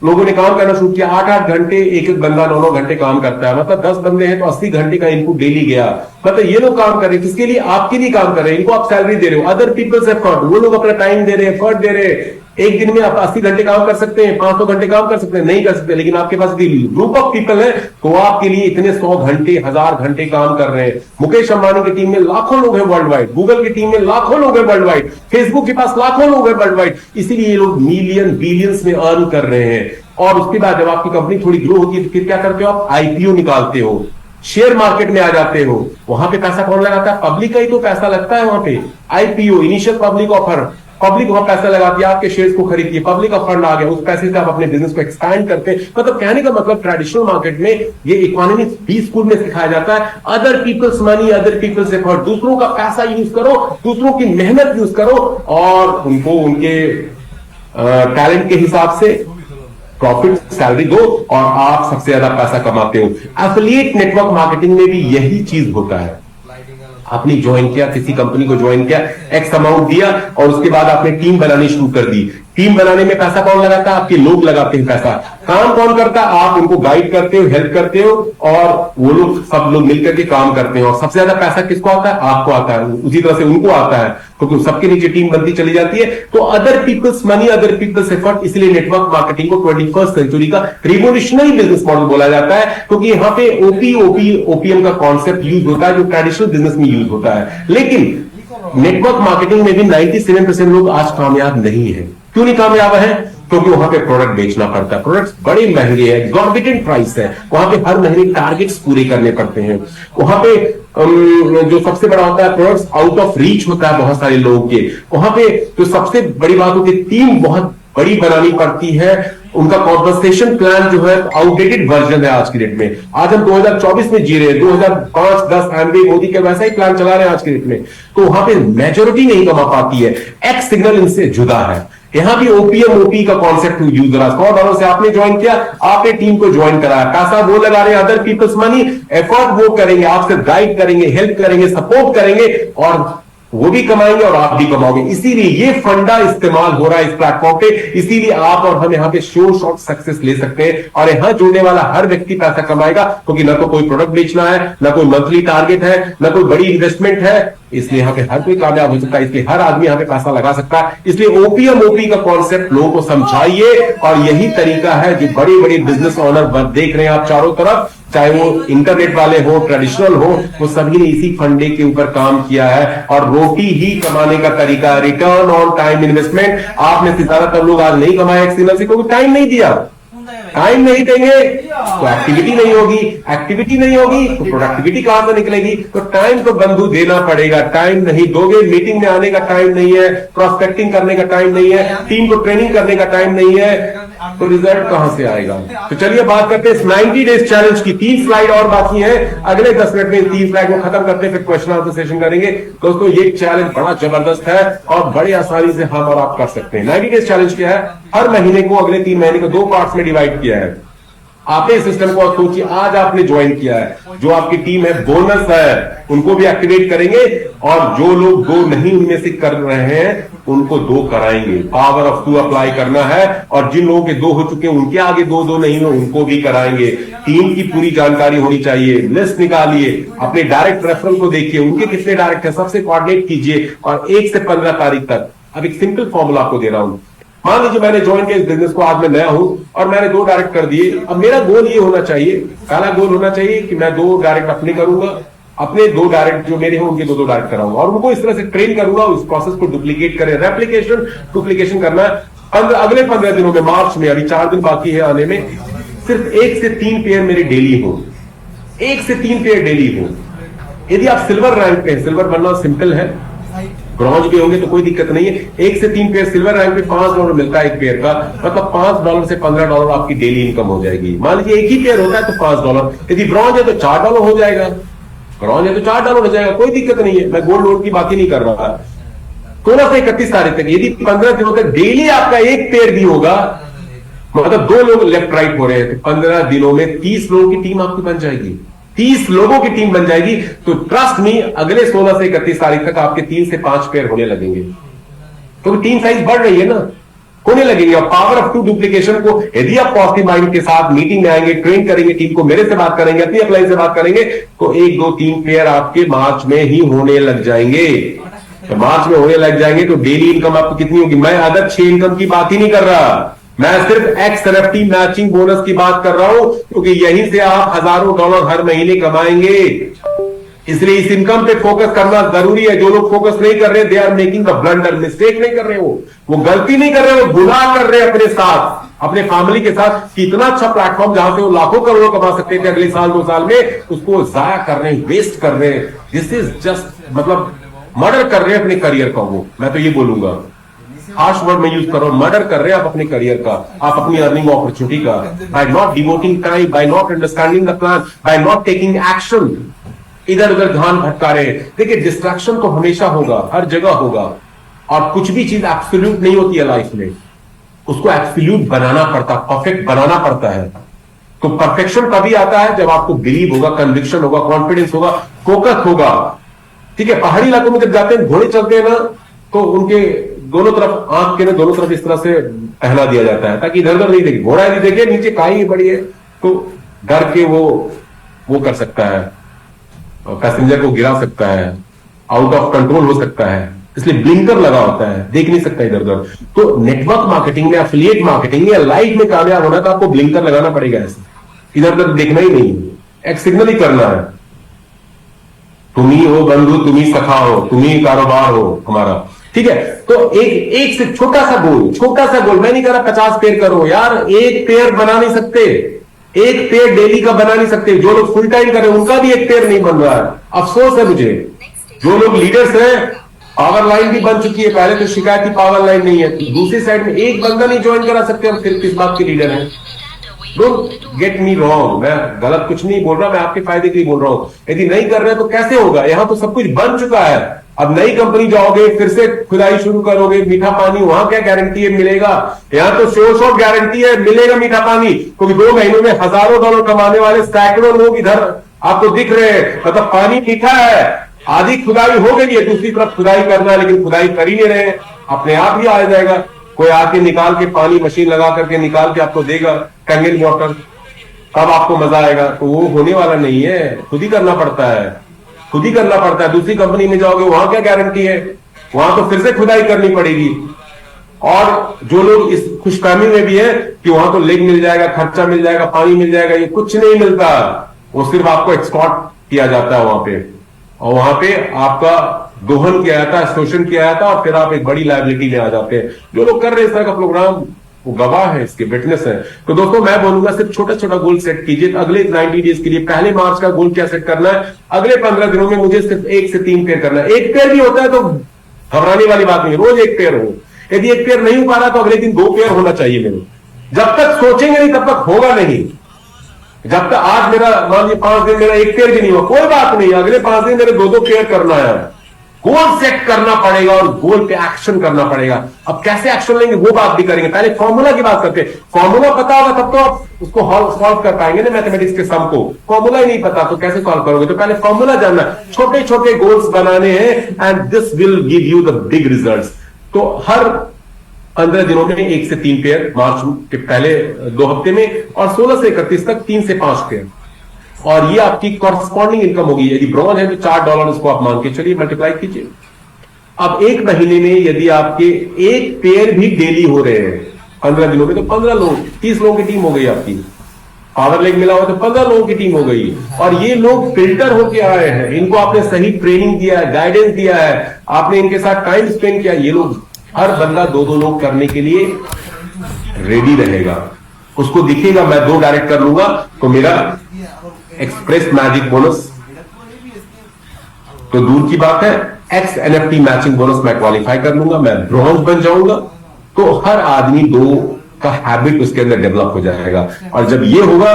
लोगों ने काम करना शुरू किया, 8-8 घंटे, एक एक बंदा 9-9 घंटे काम करता है, मतलब 10 बंदे हैं तो 80 घंटे का इनपुट डेली गया। मतलब ये लोग काम कर रहे हैं, किसके लिए, आपके लिए काम कर रहे हैं, इनको आप सैलरी दे रहे हो। अदर पीपल्स एफर्ट, वो लोग अपना टाइम दे रहे हैं, एफर्ट दे रहे हैं। एक दिन में आप 80 घंटे काम कर सकते हैं, 500 घंटे काम कर सकते हैं, नहीं कर सकते, लेकिन आपके पास ग्रुप ऑफ पीपल है तो आपके लिए इतने 100 घंटे, 1000 घंटे काम कर रहे हैं। मुकेश अंबानी की टीम में लाखों लोग हैं वर्ल्ड वाइड, गूगल की टीम में लाखों लोग हैं वर्ल्ड वाइड, फेसबुक के पास लाखों लोग हैं वर्ल्ड वाइड, इसीलिए ये लोग मिलियन बिलियंस में अर्न कर रहे हैं। और उसके बाद जब आपकी कंपनी थोड़ी ग्रो होती है तो फिर क्या करते हो, आप आईपीओ निकालते हो, शेयर मार्केट में आ जाते हो। वहां पे पैसा कौन लगाता है, पब्लिक का ही तो पैसा लगता है वहां पे। IPO, initial public offer, public वहां पैसा लगाती है, आपके शेयर्स को खरीदती है, पब्लिक का फंड आ गया, उस पैसे से आप अपने बिजनेस को एक्सपैंड करते हैं। मतलब कहने का मतलब ट्रेडिशनल मार्केट में ये इकोनॉमिक्स बी स्कूल में सिखाया जाता है, other people's money, other people's effort, दूसरों का पैसा यूज करो, दूसरों की मेहनत यूज करो और उनको उनके टैलेंट के हिसाब से प्रॉफिट, सैलरी दो और आप सबसे ज्यादा पैसा कमाते हो। एफिलिएट नेटवर्क मार्केटिंग में भी यही चीज होता है। आपने ज्वाइन किया, किसी कंपनी को ज्वाइन किया, एक्स अमाउंट दिया और उसके बाद आपने टीम बनानी शुरू कर दी। टीम बनाने में पैसा कौन लगाता है, आपके लोग लगाते हैं पैसा। काम कौन करता है, आप उनको गाइड करते हो, हेल्प करते हो और वो लोग सब लोग मिलकर के काम करते हैं। और सबसे ज्यादा पैसा किसको आता है, आपको आता है, उसी तरह से उनको आता है, क्योंकि सबके नीचे टीम बनती चली जाती है। तो other people's money, other people's effort, इसलिए नेटवर्क मार्केटिंग को 21st सेंचुरी का रिवोल्यूशनरी बिजनेस मॉडल बोला जाता है, क्योंकि यहां पे ओपीएम का कॉन्सेप्ट यूज होता है जो ट्रेडिशनल बिजनेस में यूज होता है। लेकिन नेटवर्क मार्केटिंग में भी 97% लोग आज कामयाब नहीं है। क्यों नहीं कामयाब है, क्योंकि वहां पे प्रोडक्ट बेचना पड़ता है, प्रोडक्ट्स बड़े महंगे हैं, एग्जॉर्बिटेंट प्राइस है, वहां पे हर महीने टारगेट्स पूरे करने पड़ते हैं, वहां पे जो सबसे बड़ा होता है प्रोडक्ट्स आउट ऑफ रीच होता है बहुत सारे लोगों के। वहां पे जो सबसे बड़ी बात होती है, टीम बहुत बड़ी बनानी पड़ती है, उनका कॉम्पनसेशन प्लान जो है आउटडेटेड वर्जन है आज की डेट में। आज हम 2024 में जी रहे हैं, 2005-10 एमबी मोदी के वैसा ही प्लान चला रहे हैं आज की डेट में। तो वहां पे मेजोरिटी नहीं कमा पाती है, एक्स सिग्नल इनसे जुदा है। यहां भी ओपीएम ओपी का कॉन्सेप्ट यूज हो रहा है। $100 से आपने ज्वाइन किया, आपने टीम को ज्वाइन कराया, पैसा वो लगा रहे हैं, अदर पीपल्स मनी, एफर्ट वो करेंगे, आपसे गाइड करेंगे, हेल्प करेंगे, सपोर्ट करेंगे और वो भी कमाएंगे और आप भी कमाओगे। इसीलिए ये फंडा इस्तेमाल हो रहा है इस प्लेटफॉर्म पे, इसीलिए आप और हम यहाँ पे श्योर शॉर्ट सक्सेस ले सकते हैं। और यहाँ जुड़ने वाला हर व्यक्ति पैसा कमाएगा, क्योंकि ना तो कोई प्रोडक्ट बेचना है, ना कोई मंथली टारगेट है, ना कोई बड़ी इन्वेस्टमेंट है, इसलिए यहाँ पे हर कोई कामयाब हो सकता है, इसलिए हर आदमी यहाँ पे पैसा लगा सकता है। इसलिए ओपीएम ओपी का कॉन्सेप्ट लोगों को समझाइए और यही तरीका है जो बड़े बड़े बिजनेस ऑनर देख रहे हैं आप चारों तरफ, चाहे वो इंटरनेट वाले हो, ट्रेडिशनल हो, वो सभी ने इसी फंडे के ऊपर काम किया है। और रोटी ही कमाने का तरीका है, रिटर्न ऑन टाइम इन्वेस्टमेंट। आप में से ज्यादातर लोग आज नहीं कमाए एक्सीलेंस से, क्योंकि टाइम नहीं दिया। टाइम नहीं देंगे तो एक्टिविटी नहीं होगी, एक्टिविटी नहीं होगी तो प्रोडक्टिविटी कहां से निकलेगी। तो टाइम तो बंधु देना पड़ेगा, टाइम नहीं दोगे, मीटिंग में आने का टाइम नहीं है, प्रोस्पेक्टिंग करने का टाइम नहीं है, टीम को ट्रेनिंग करने का टाइम नहीं है, तो रिजल्ट कहां से आएगा? तो चलिए बात करते हैं इस 90 डेज चैलेंज की। 3 स्लाइड और बाकी है, अगले 10 मिनट में 3 स्लाइड को खत्म करते हैं, फिर क्वेश्चन आंसर सेशन करेंगे। दोस्तों ये चैलेंज बड़ा जबरदस्त है और बड़ी आसानी से हम और आप कर सकते हैं। 90 डेज चैलेंज क्या है? हर महीने को, अगले 3 महीने को 2 पार्ट्स में डिवाइड किया है। आपने इस सिस्टम को सोचिए, आज आपने ज्वाइन किया है, जो आपकी टीम है बोनस है उनको भी एक्टिवेट करेंगे, और जो लोग 2 नहीं उनमें से कर रहे हैं उनको 2 कराएंगे। पावर ऑफ 2 अप्लाई करना है, और जिन लोगों के 2 हो चुके हैं उनके आगे 2 नहीं हो उनको भी कराएंगे। टीम की पूरी जानकारी होनी चाहिए, लिस्ट निकालिए, अपने डायरेक्ट रेफरल को देखिए, उनके कितने डायरेक्ट है सबसे कोऑर्डिनेट कीजिए, और 1 से 15 तारीख तक। अब एक सिंपल फॉर्मूला आपको दे रहा हूं। मान लीजिए मैंने ज्वाइन किया इस बिजनेस को, आज मैं नया हूं और मैंने 2 डायरेक्ट कर दिए। अब मेरा गोल ये होना चाहिए, पहला गोल होना चाहिए कि मैं 2 डायरेक्ट अपने करूंगा, अपने 2 डायरेक्ट जो मेरे हैं उनके 2 डायरेक्ट कराऊंगा, और उनको इस तरह से ट्रेन करूंगा, उस प्रोसेस को डुप्लीकेट करें। रेप्लिकेशन डुप्लीकेशन करना है। अगले 15 दिनों में, मार्च में, अभी 4 दिन बाकी है आने में, सिर्फ 1 से 3 पेयर मेरे डेली हो, 1 से 3 पेयर डेली हो। यदि आप सिल्वर रैंक पे, सिल्वर बनना सिंपल है, ब्रॉन्ज भी होंगे तो कोई दिक्कत नहीं है। 1 से 3 पेयर सिल्वर रैंक पे $5 मिलता है एक पेयर का, मतलब $5 से $15 आपकी डेली इनकम हो जाएगी। मान लीजिए एक ही पेयर होता है तो $5, यदि ब्रॉन्ज है तो $4 हो जाएगा, ब्रॉन्ज है तो $4 हो जाएगा, कोई दिक्कत नहीं है। मैं गोल्ड लोन की बात ही नहीं कर रहा। 16 से 31 तारीख तक यदि 15 दिनों तक डेली आपका एक पेयर भी होगा, मतलब 2 लोग लेफ्ट राइट हो रहे हैं, तो 15 दिनों में 30 लोगों की टीम आपकी बन जाएगी, 30 लोगों की टीम बन जाएगी। तो ट्रस्ट मी, अगले 16 से 31 तारीख तक आपके 3 से 5 पेयर होने लगेंगे, क्योंकि टीम साइज बढ़ रही है ना, होने लगेंगे। और पावर ऑफ 2 डुप्लीकेशन को यदि आप पॉजिटिव माइंड के साथ मीटिंग में आएंगे, ट्रेन करेंगे टीम को, मेरे से बात करेंगे, अपनी अपलाइन से बात करेंगे, तो 1, 2, 3 पेयर आपके मार्च में ही होने लग जाएंगे। तो मार्च में होने लग जाएंगे तो डेली इनकम आपको कितनी होगी? मैं अदर 6 इनकम की बात ही नहीं कर रहा, मैं सिर्फ XNFT मैचिंग बोनस की बात कर रहा हूं, क्योंकि यहीं से आप हजारों डॉलर हर महीने कमाएंगे। इसलिए इस इनकम पे फोकस करना जरूरी है। जो लोग फोकस नहीं कर रहे, they are making the blunder, mistake नहीं कर रहे, वो गलती नहीं कर रहे, वो गुनाह कर रहे अपने साथ, अपने फैमिली के साथ। कि इतना अच्छा प्लेटफॉर्म जहां से वो लाखों करोड़ों कमा सकते थे अगले साल 2 साल में, उसको जाया कर रहे हैं, वेस्ट कर रहे हैं। दिस इज जस्ट, मतलब मर्डर कर रहे हैं अपने करियर का। वो मैं तो ये बोलूंगा, हार्श वर्ड में यूज करो, मर्डर कर रहे हैं आप अपने करियर का, आप अपनी अर्निंग अपॉर्चुनिटी का, by not devoting time, by not understanding the plan, by not taking action. इधर उधर ध्यान भटका रहे हैं। देखिए, डिस्ट्रैक्शन तो हमेशा होगा, हर जगह होगा, और कुछ भी चीज एब्सोल्यूट नहीं होती है लाइफ में, उसको एब्सोल्यूट बनाना पड़ता, परफेक्ट बनाना पड़ता है। तो परफेक्शन तभी आता है जब आपको बिलीव होगा, कन्विक्शन होगा, कॉन्फिडेंस होगा, फोकस होगा। ठीक है, पहाड़ी इलाकों में जब जाते हैं, घोड़े चलते हैं ना, तो उनके दोनों तरफ, आंख के ना दोनों तरफ इस तरह से पहना दिया जाता है ताकि इधर उधर नहीं देखे, घोड़ा नहीं देखे, नीचे काई बड़ी है तो डर के वो कर सकता है, पैसेंजर को गिरा सकता है, आउट ऑफ कंट्रोल हो सकता है। इसलिए ब्लिंकर लगा होता है, देख नहीं सकता इधर उधर। तो नेटवर्क मार्केटिंग में, एफिलिएट मार्केटिंग में, लाइफ में कामयाब होना तो आपको ब्लिंकर लगाना पड़ेगा। ऐसे इधर उधर देखना ही नहीं, एक सिग्नल ही करना है, तुम ही हो बंधु, तुम ही सखा हो, तुम ही कारोबार हो हमारा। ठीक है, तो एक से छोटा सा गोल, मैं नहीं कह रहा 50 पेयर करो यार, एक पेयर बना नहीं सकते, एक पेयर डेली का बना नहीं सकते। जो लोग फुल टाइम कर रहे हैं उनका भी एक पेयर नहीं बन रहा है, अफसोस है मुझे। जो लोग लीडर्स हैं, पावर लाइन भी बन चुकी है, पहले तो शिकायत थी पावर लाइन नहीं है, दूसरी साइड में एक बंदा नहीं ज्वाइन करा सकते, हम फिर किस बात के लीडर हैं? डोंट गेट मी रॉन्ग, मैं गलत कुछ नहीं बोल रहा, मैं आपके फायदे के लिए बोल रहा हूं। यदि नहीं कर रहे तो कैसे होगा? यहां तो सब कुछ बन चुका है। अब नई कंपनी जाओगे, फिर से खुदाई शुरू करोगे, मीठा पानी वहां क्या गारंटी है मिलेगा? यहां तो श्योर शॉट गारंटी है मिलेगा मीठा पानी, क्योंकि 2 महीनों में हजारों डॉलर कमाने वाले सैकड़ों लोग इधर आपको दिख रहे हैं। मतलब पानी मीठा है, आधी खुदाई हो गई है, दूसरी तरफ खुदाई करना है, लेकिन खुदाई कर ही नहीं रहे, अपने आप ही आ जाएगा। कोई आके निकाल के पानी मशीन लगा करके निकाल के आपको देगा टैंगल वाटर, तब आपको मजा आएगा। तो वो होने वाला नहीं है, खुद ही करना पड़ता है, खुद ही करना पड़ता है। दूसरी कंपनी में जाओगे, वहां क्या गारंटी है? वहां तो फिर से खुदाई करनी पड़ेगी। और जो लोग इस खुशफहमी में भी है कि वहां तो लेग मिल जाएगा, खर्चा मिल जाएगा, पानी मिल जाएगा, ये कुछ नहीं मिलता। वो सिर्फ आपको एक्सपोर्ट किया जाता है वहां पे, और वहां पे आपका दोहन किया जाता है, शोषण किया जाता है, और फिर आप एक बड़ी लायबिलिटी में आ जाते हैं। जो लोग कर रहे हैं इस तरह का प्रोग्राम, वो गवाह है, इसके विटनेस है। तो दोस्तों, मैं बोलूंगा सिर्फ छोटा छोटा गोल सेट कीजिए अगले 90 डेज के लिए। पहले मार्च का गोल क्या सेट करना है? अगले 15 दिनों में मुझे सिर्फ 1 से 3 पेयर करना है। एक पेयर भी होता है तो घबराने वाली बात नहीं, रोज एक पेयर हो। यदि एक पेयर नहीं हो पा रहा तो अगले दिन 2 पेयर होना चाहिए मेरे। जब तक सोचेंगे नहीं तब तक होगा नहीं। जब तक आज मेरा मान लीजिए 5 दिन मेरा एक पेयर भी नहीं हुआ, कोई बात नहीं, अगले 5 दिन मेरे 2-2 पेयर करना है। गोल सेट करना पड़ेगा और गोल पे एक्शन करना पड़ेगा। अब कैसे एक्शन लेंगे वो बात भी करेंगे, पहले फॉर्मूला की बात करते हैं। फॉर्मूला पता होगा तब तो आप उसको सॉल्व कर पाएंगे ना, मैथमेटिक्स के सम को। फॉर्मूला ही नहीं पता तो कैसे सॉल्व करोगे? तो पहले फॉर्मूला जानना, छोटे छोटे गोल्स बनाने हैं, and this will give you the big results. तो हर 15 दिनों में 1 से 3 पेयर, मार्च के पहले 2 हफ्ते में, और 16 से 31 तक 3 से 5 पेयर, और ये आपकी कॉरस्पॉन्डिंग इनकम होगी। यदि ब्रॉन्ज है तो $4 इसको आप मान के चलिए, मल्टीप्लाई कीजिए। अब एक महीने में यदि आपके एक पेयर भी डेली हो रहे हैं 15 दिनों में, तो 15 लोग, 30 लोगों की टीम हो गई आपकी। पावर लेग मिला हुआ तो 15 लोगों की टीम हो गई, और ये लोग फिल्टर होके आए हैं। इनको आपने सही ट्रेनिंग दिया है, गाइडेंस दिया है, आपने इनके साथ टाइम स्पेंड किया। ये लोग, हर बंदा 2-2 लोग करने के लिए रेडी रहेगा। उसको दिखेगा मैं 2 डायरेक्ट कर लूंगा तो मेरा एक्सप्रेस मैजिक बोनस तो दूर की बात है, एक्स NFT मैचिंग बोनस मैं क्वालिफाई कर लूंगा, मैं ब्रॉन्ज बन जाऊंगा। तो हर आदमी 2 का हैबिट उसके अंदर डेवलप हो जाएगा। और जब ये होगा,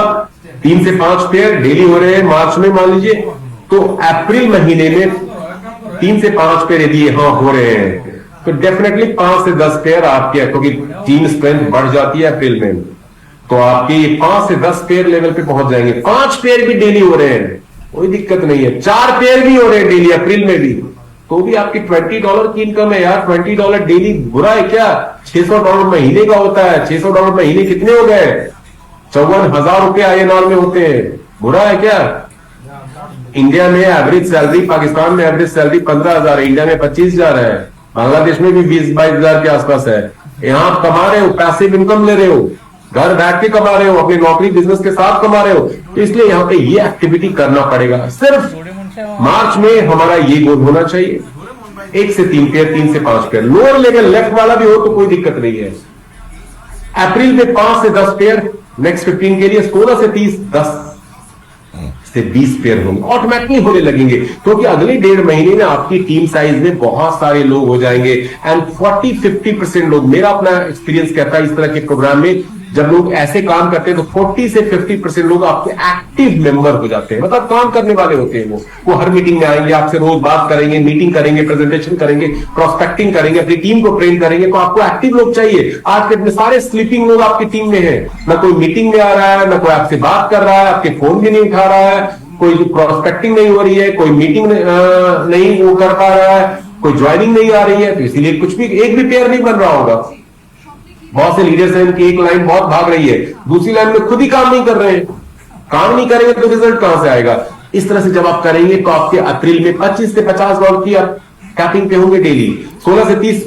3 से 5 पेयर डेली हो रहे हैं मार्च में मान लीजिए, तो अप्रैल महीने में 3 से 5 पेयर यदि यहां हो रहे हैं तो डेफिनेटली 5 से 10 पेयर आपके, क्योंकि टीम स्ट्रेंथ बढ़ जाती है अप्रैल में, तो आपके 5 से 10 पेयर लेवल पे पहुंच जाएंगे। 5 पेयर भी डेली हो रहे हैं, कोई दिक्कत नहीं है। 4 पेयर भी हो रहे हैं डेली अप्रैल में भी, तो भी आपकी $20 की इनकम है यार। $20 डेली बुरा है क्या? $600 महीने का होता है। $600 महीने कितने हो गए? 54,000 रुपए INR में होते हैं। बुरा है क्या? इंडिया में एवरेज सैलरी, पाकिस्तान में एवरेज सैलरी 15,000 है, इंडिया में 25,000 है, बांग्लादेश में भी 20-22,000 के आसपास है। यहां आप कमा रहे हो, पैसिव इनकम ले रहे हो, घर बैठ के कमा रहे हो, अपनी नौकरी बिजनेस के साथ कमा रहे हो, तो इसलिए यहां पे ये एक्टिविटी करना पड़ेगा। सिर्फ मार्च में हमारा ये गोल होना चाहिए, 1 से 3 पेयर, 3 से 5 पेयर। लोअर लेवल लेफ्ट वाला भी हो तो कोई दिक्कत नहीं है। अप्रैल में 5 से 10 पेयर, नेक्स्ट 15 के लिए 16 से 30, 10 से 20 पेयर होंगे, ऑटोमेटिकली होने लगेंगे, क्योंकि अगले 1.5 महीने में आपकी टीम साइज में बहुत सारे लोग हो जाएंगे। एंड 40-50% लोग, मेरा अपना एक्सपीरियंस कहता है इस तरह के प्रोग्राम में जब लोग ऐसे काम करते हैं तो 40 से 50% लोग आपके एक्टिव मेंबर हो जाते हैं, मतलब काम करने वाले होते हैं। वो हर मीटिंग में आएंगे, आपसे रोज बात करेंगे, मीटिंग करेंगे, प्रेजेंटेशन करेंगे, प्रोस्पेक्टिंग करेंगे, अपनी टीम को ट्रेन करेंगे। तो आपको एक्टिव लोग चाहिए। आज के सारे स्लीपिंग लोग आपकी टीम में है, ना कोई मीटिंग में आ रहा है, ना कोई आपसे बात कर रहा है, आपके फोन भी नहीं उठा रहा है, कोई प्रोस्पेक्टिंग नहीं हो रही है, कोई मीटिंग नहीं वो कर पा रहा है, कोई ज्वाइनिंग नहीं आ रही है, तो इसीलिए कुछ भी एक भी पेयर नहीं बन रहा होगा। बहुत से लीडर्स हैं, इनकी एक लाइन बहुत भाग रही है, दूसरी लाइन में खुद ही काम नहीं कर रहे हैं। काम नहीं करेंगे तो रिजल्ट कहां से आएगा? इस तरह से जब आप करेंगे तो आपके अप्रैल में $25 से $50 की आप कैपिंग पे होंगे डेली। 16 से 30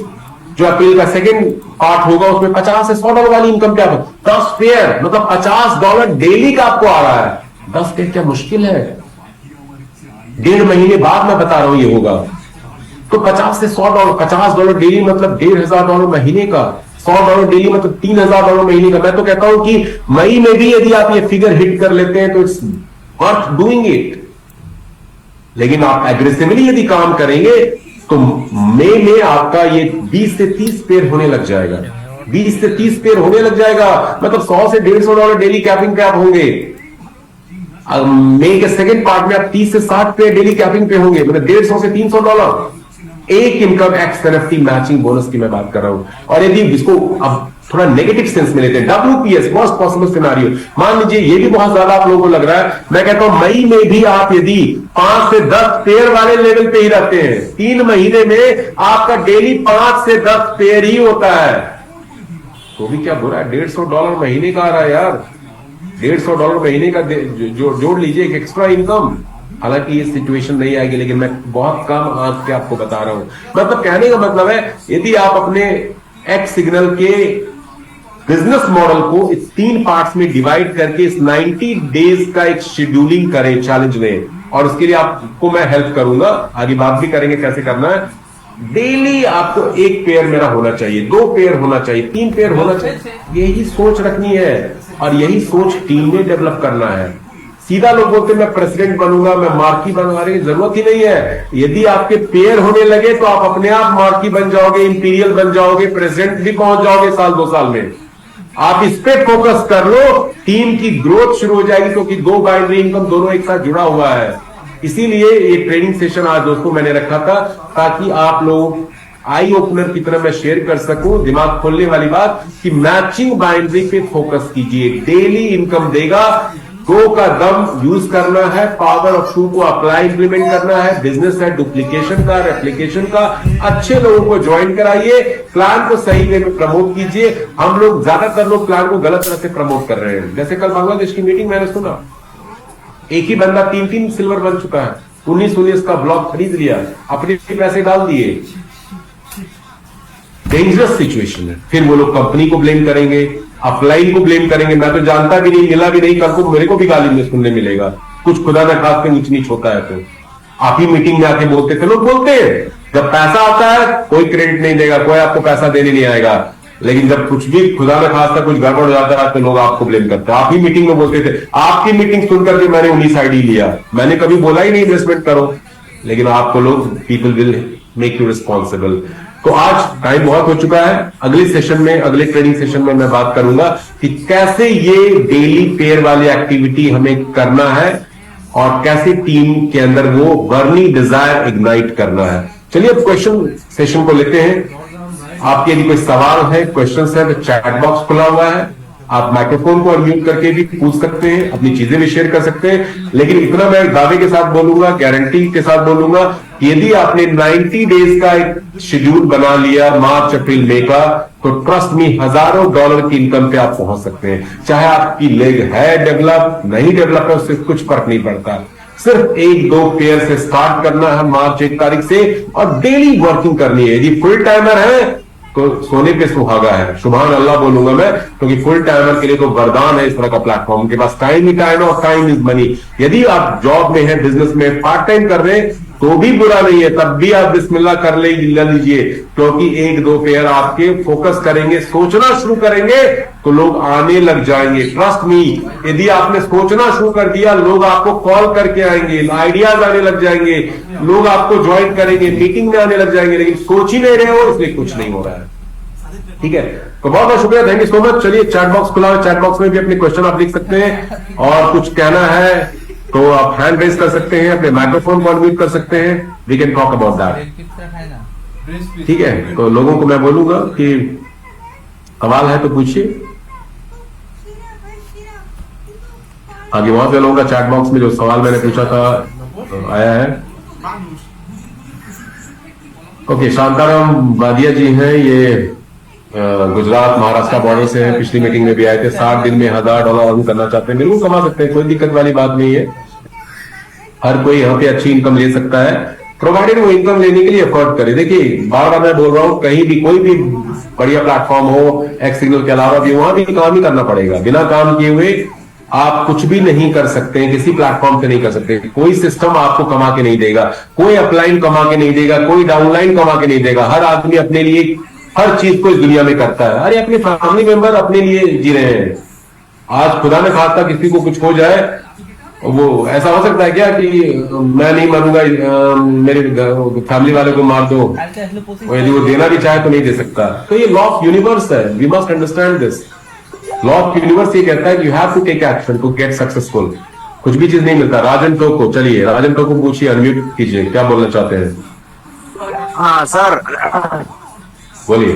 जो अप्रैल का सेकेंड पार्ट होगा उसमें $50 से $100 वाली इनकम क्या हो? 10 पेयर मतलब $50 डेली का आपको आ रहा है। 10 पेयर क्या मुश्किल है? 1.5 महीने बाद मैं बता रहा हूं ये होगा। तो $50 से $100, $50 डेली मतलब $1,500 महीने का, $100 डेली मतलब $3,000 महीने का। मैं तो कहता हूं कि मई में भी यदि आप ये फिगर हिट कर लेते हैं तो इट्स वर्थ डूइंग इट। लेकिन आप एग्रेसिवली यदि काम करेंगे तो मई में आपका ये 20 से 30 पेयर होने लग जाएगा। 20 से 30 पेयर होने लग जाएगा, मतलब $100 से $150 डेली कैपिंग पे आप होंगे। मई के सेकंड पार्ट में आप 30 से 60 पेयर डेली कैपिंग पे होंगे, मतलब $150 से $300 एक income x NFT matching bonus की मैं बात कर रहा हूं। और यदि इसको अब थोड़ा नेगेटिव सेंस में लेते हैं, WPS वर्स्ट पॉसिबल सिनेरियो, मान लीजिए ये भी बहुत ज्यादा आप लोगों को लग रहा है, मैं कहता हूं मई में भी आप यदि 5 से 10 पेयर वाले लेवल पे ही रहते हैं, 3 महीने में आपका डेली 5 से 10 पेयर ही होता है, तो भी क्या बुरा है? $150 महीने का आ रहा है यार। $150 महीने का जोड़ लीजिए एक एक्स्ट्रा इनकम। हालांकि ये सिचुएशन नहीं आएगी, लेकिन मैं बहुत कम आंख के आपको बता रहा हूं। मतलब कहने का मतलब है, यदि आप अपने एक्स सिग्नल के बिजनेस मॉडल को इस 3 पार्ट्स में डिवाइड करके इस 90 डेज का एक शेड्यूलिंग करें, चैलेंज लें, और उसके लिए आपको मैं हेल्प करूंगा, आगे बात भी करेंगे कैसे करना है। डेली आपको 1 पेयर मेरा होना चाहिए, 2 पेयर होना चाहिए, 3 पेयर होना चाहिए, यही सोच रखनी है और यही सोच टीम में डेवलप करना है। सीधा लोग बोलते मैं प्रेसिडेंट बनूंगा, मैं मार्की बनवा रही, जरूरत ही नहीं है। यदि आपके पेयर होने लगे तो आप अपने आप मार्की बन जाओगे, इंपीरियल बन जाओगे, प्रेसिडेंट भी पहुंच जाओगे साल 2 साल में। आप इस पे फोकस कर लो, टीम की ग्रोथ शुरू हो जाएगी, क्योंकि दो बाइनरी इनकम दोनों एक साथ जुड़ा हुआ है। इसीलिए ये ट्रेनिंग सेशन आज दोस्तों मैंने रखा था, ताकि आप लोग आई ओपनर की तरह मैं शेयर कर सकूं, दिमाग खोलने वाली बात कि मैचिंग बाइनरी पे फोकस कीजिए, डेली इनकम देगा। गो का दम यूज करना है, पावर ऑफ टू को अप्लाई इंप्लीमेंट करना है, बिजनेस है डुप्लीकेशन का, रेप्लीकेशन का। अच्छे लोगों को ज्वाइन कराइए, प्लान को सही वे में प्रमोट कीजिए। हम लोग ज्यादातर लोग प्लान को गलत तरह से प्रमोट कर रहे हैं। जैसे कल बांग्लादेश की मीटिंग मैंने सुना, एक ही बंदा 3 सिल्वर बन चुका है, 19 का ब्लॉक खरीद लिया, अपने पैसे डाल दिए। डेंजरस सिचुएशन है। फिर वो लोग कंपनी को ब्लेम करेंगे, अपलाइन को ब्लेम करेंगे, मैं तो जानता भी नहीं, मिला भी नहीं, कल को मेरे को भी गाली में सुनने मिलेगा। कुछ खुदा न खास नीच नीच होता है तो आप ही मीटिंग में आके बोलते थे, लोग बोलते हैं जब पैसा आता है कोई क्रेडिट नहीं देगा, कोई आपको पैसा देने नहीं आएगा, लेकिन जब कुछ भी खुदा न खास्ता कुछ गड़बड़ हो जाता है तो लोग आपको ब्लेम करते हैं। आप ही मीटिंग में बोलते थे, आपकी मीटिंग सुनकर के मैंने 19 आईडी लिया, मैंने कभी बोला ही नहीं इन्वेस्टमेंट करो, लेकिन आपको लोग people will make you responsible. तो आज टाइम बहुत हो चुका है, अगले सेशन में, अगले ट्रेनिंग सेशन में मैं बात करूंगा कि कैसे ये डेली पेयर वाली एक्टिविटी हमें करना है और कैसे टीम के अंदर वो बर्निंग डिजायर इग्नाइट करना है। चलिए अब क्वेश्चन सेशन को लेते हैं। आपके यदि कोई सवाल है, क्वेश्चन है, तो चैट बॉक्स खुला हुआ है, आप माइक्रोफोन को अनम्यूट करके भी पूछ सकते हैं, अपनी चीजें भी शेयर कर सकते हैं। लेकिन इतना मैं दावे के साथ बोलूंगा, गारंटी के साथ बोलूंगा, यदि आपने 90 डेज का एक शेड्यूल बना लिया मार्च अप्रैल मई का, तो ट्रस्ट मी हजारों डॉलर की इनकम पे आप पहुंच सकते हैं। चाहे आपकी लेग है डेवलप, नहीं डेवलप है, उससे कुछ फर्क नहीं पड़ता। सिर्फ 1-2 पेयर से स्टार्ट करना है मार्च 1 तारीख से, और डेली वर्किंग करनी है। यदि फुल टाइमर है तो सोने पे सुहागा है, सुभान अल्लाह बोलूंगा मैं, क्योंकि फुल टाइमर के लिए तो वरदान है इस तरह का प्लेटफॉर्म। उनके पास टाइम ही टाइम है और टाइम इज मनी। यदि आप जॉब में हैं, बिजनेस में पार्ट टाइम कर रहे हैं तो भी बुरा नहीं है, तब भी आप बिस्मिल्लाह कर लीजिए, क्योंकि 1-2 पेयर आपके फोकस करेंगे, सोचना शुरू करेंगे तो लोग आने लग जाएंगे। ट्रस्ट मी, यदि आपने सोचना शुरू कर दिया, लोग आपको कॉल करके आएंगे, आइडियाज आने लग जाएंगे, लोग आपको ज्वाइन करेंगे, मीटिंग में आने लग जाएंगे, लेकिन सोच ही नहीं रहे हो, इसलिए कुछ नहीं हो रहा है। ठीक है, तो बहुत बहुत शुक्रिया, थैंक यू सो मच। चलिए चैट बॉक्स खुला है, चैट बॉक्स में भी अपने क्वेश्चन आप लिख सकते हैं, और कुछ कहना है तो आप हैंड रेज कर सकते हैं, अपने माइक्रोफोन को अनम्यूट कर सकते हैं, we can talk about that. ठीक है, तो लोगों को मैं बोलूंगा कि सवाल है तो पूछिए। आगे बहुत से लोगों का चैट बॉक्स में जो सवाल मैंने पूछा था आया है। ओके, शांताराम वादिया जी हैं, ये गुजरात महाराष्ट्र बॉर्डर से हैं, पिछली मीटिंग में भी आए थे। 60 दिन में $1000 अर्न करना चाहते हैं, बिल्कुल कमा सकते हैं, कोई दिक्कत वाली बात नहीं है। हर कोई यहाँ पे अच्छी इनकम ले सकता है, प्रोवाइडेड वो इनकम लेने के लिए एफर्ट करे। देखिए बार बार मैं बोल रहा हूँ, कहीं भी कोई भी बढ़िया प्लेटफॉर्म हो, एक्स सिग्नल के अलावा भी, वहां भी काम ही करना पड़ेगा। बिना काम किए हुए आप कुछ भी नहीं कर सकते हैं, किसी प्लेटफॉर्म पे नहीं कर सकते। कोई सिस्टम आपको कमा के नहीं देगा, कोई अपलाइन कमा के नहीं देगा, कोई डाउनलाइन कमा के नहीं देगा। हर आदमी अपने लिए हर चीज को इस दुनिया में करता है। अरे अपने फैमिली मेंबर अपने लिए जी रहे हैं। आज खुदा न खास्ता किसी को कुछ हो जाए, वो ऐसा हो सकता है क्या कि मैं नहीं मानूंगा, मेरे फैमिली वाले को मार दो, यदि वो देना भी चाहे तो नहीं दे सकता। तो ये लॉ ऑफ यूनिवर्स है, we must understand this. Law of universe ये कहता है कि you have to take action to get successful. कुछ भी चीज नहीं मिलता। राजन टोको, चलिए राजन टोको पूछिए, अनम्यूट कीजिए, क्या बोलना चाहते हैं? हाँ सर, बोलिए।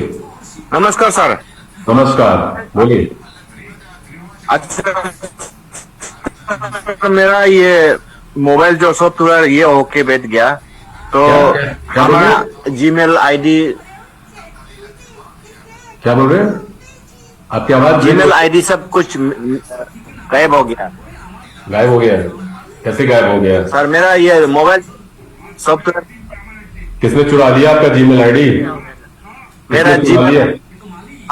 नमस्कार सर। नमस्कार, बोलिए। अच्छा, मेरा ये मोबाइल जो सॉफ्टवेयर ये होके बैठ गया, तो क्या बोल रहे हमारा जीमेल आईडी, क्या बोल रहे हैं? आपकी आवाज, जीमेल आईडी सब कुछ गायब हो गया। गायब हो गया है? कैसे गायब हो गया सर? मेरा ये मोबाइल सॉफ्टवेयर, किसने चुरा लिया आपका जीमेल आईडी? मेरा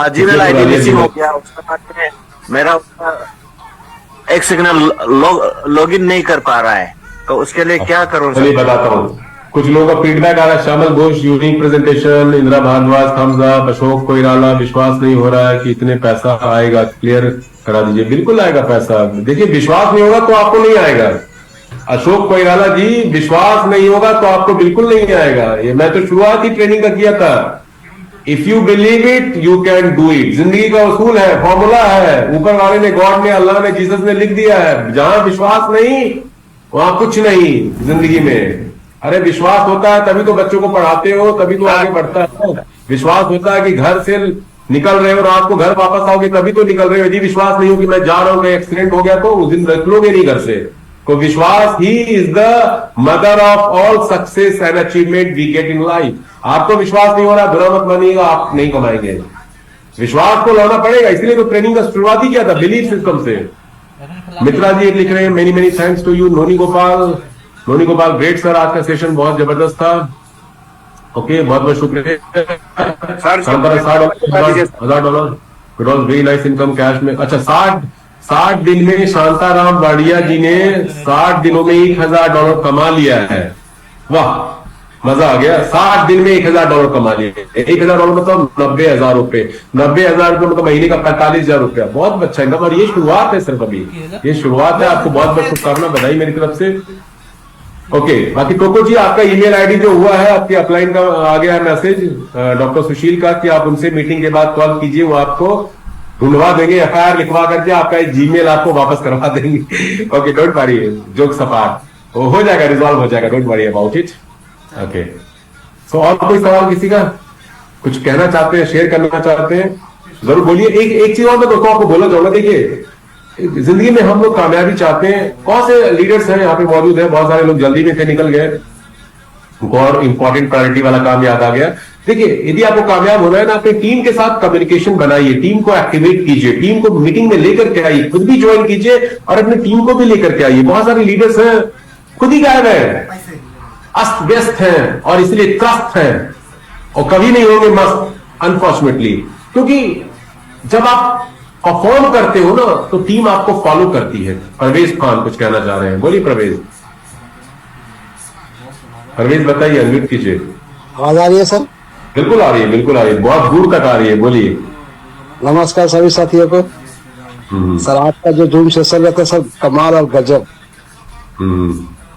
जीमेल आईडी मिसिंग हो गया। उसके बाद में मेरा एक सिग्नल लॉगिन नहीं कर पा रहा है, तो उसके लिए क्या करूं? चलिए बताता हूँ। कुछ लोगों का फीडबैक आ रहा है, Shyamal Ghosh unique presentation, Indira Bhardwaj thumbs up, Ashok Koirala विश्वास नहीं हो रहा है कि इतने पैसा आएगा, क्लियर करा दीजिए। बिल्कुल आएगा पैसा, देखिए विश्वास नहीं होगा तो आपको नहीं आएगा। अशोक कोइराला जी, विश्वास नहीं होगा तो आपको बिल्कुल नहीं आएगा। ये मैं तो शुरुआत ही ट्रेनिंग का किया था, if you believe it you can do it. जिंदगी का उसूल है, फॉर्मूला है, ऊपर वाले ने, गॉड ने, अल्लाह ने, जीसस ने लिख दिया है। जहां विश्वास नहीं वहां कुछ नहीं जिंदगी में। अरे विश्वास होता है तभी तो बच्चों को पढ़ाते हो, तभी तो आगे बढ़ता है। विश्वास होता है कि घर से निकल रहे हो, रात को घर वापस आओगे तभी तो निकल रहे हो। यदि विश्वास नहीं हो कि मैं जा रहा हूं, कहीं एक्सीडेंट हो गया तो उस दिन निकलोगे नहीं घर से। तो विश्वास ही is the mother of all success and achievement we get in life. आपको विश्वास नहीं हो रहा, बुरा मत मानिएगा, आप नहीं कमाएंगे। विश्वास को लाना पड़ेगा, इसलिए तो ट्रेनिंग का शुरुआत ही किया था बिलीफ सिस्टम से। मित्रा जी एक लिख रहे हैं, many many thanks to you. Noni Gopal great sir, आज का सेशन बहुत जबरदस्त था। ओके, बहुत बहुत शुक्रिया sir. $1,000 it was very nice income cash में। अच्छा, 60 दिन में शांताराम वाडिया जी ने 60 दिनों में $1,000 कमा लिया है। वाह, मजा आ गया। 60 दिन में $1,000 कमा लिया। $1,000 मतलब 90,000 रुपए। 90,000 रुपए मतलब महीने का 45,000 रुपया। बहुत अच्छा इनकम। और ये शुरुआत है सर, अभी ये शुरुआत है। आपको बहुत बहुत शुभकामना, बधाई मेरी तरफ से। ओके, बाकी टोको जी आपका ईमेल आईडी जो हुआ है, आपकी अपलाइन का आ गया है मैसेज डॉक्टर सुशील का कि आप उनसे मीटिंग के बाद कॉल कीजिए, वो आपको ढूंढवा देंगे, FIR लिखवा करके आपका जीमेल आपको वापस करवा देंगे। ओके, डोंट वरी, जोक सपाट, वो हो जाएगा, रिजॉल्व हो जाएगा, don't worry about it. Okay, so और कोई सवाल किसी का? कुछ कहना चाहते हैं, शेयर करना चाहते हैं, जरूर बोलिए। एक चीज और मैं दोस्तों आपको बोलना चाहूंगा, देखिए जिंदगी में हम लोग कामयाबी चाहते हैं। कौन से लीडर्स हैं यहाँ पे मौजूद है? बहुत सारे लोग जल्दी में थे, निकल गए, और इंपॉर्टेंट प्रायोरिटी वाला काम याद आ गया। देखिए, यदि आपको कामयाब होना है ना, अपनी टीम के साथ कम्युनिकेशन बनाइए, टीम को एक्टिवेट कीजिए, टीम को मीटिंग में लेकर के आइए, खुद भी ज्वाइन कीजिए और अपनी टीम को भी लेकर के आइए। बहुत सारे लीडर्स हैं खुद ही गायब है, अस्त व्यस्त हैं और इसलिए त्रस्त हैं और कभी नहीं होंगे मस्त, अनफॉर्चुनेटली। क्योंकि जब आप परफॉर्म करते हो ना तो टीम आपको फॉलो करती है। परवेज खान कुछ कहना चाह रहे हैं, बोलिए परवेज। परवेज बताइए, अनम्यूट कीजिए। आवाज आ रही है सर? बिल्कुल आ रही है, बिल्कुल आ रही है, बहुत दूर तक आ रही है, बोलिए। नमस्कार सभी साथियों को। सर आपका जो जूम सेशन रहता है सर, कमाल और गजब।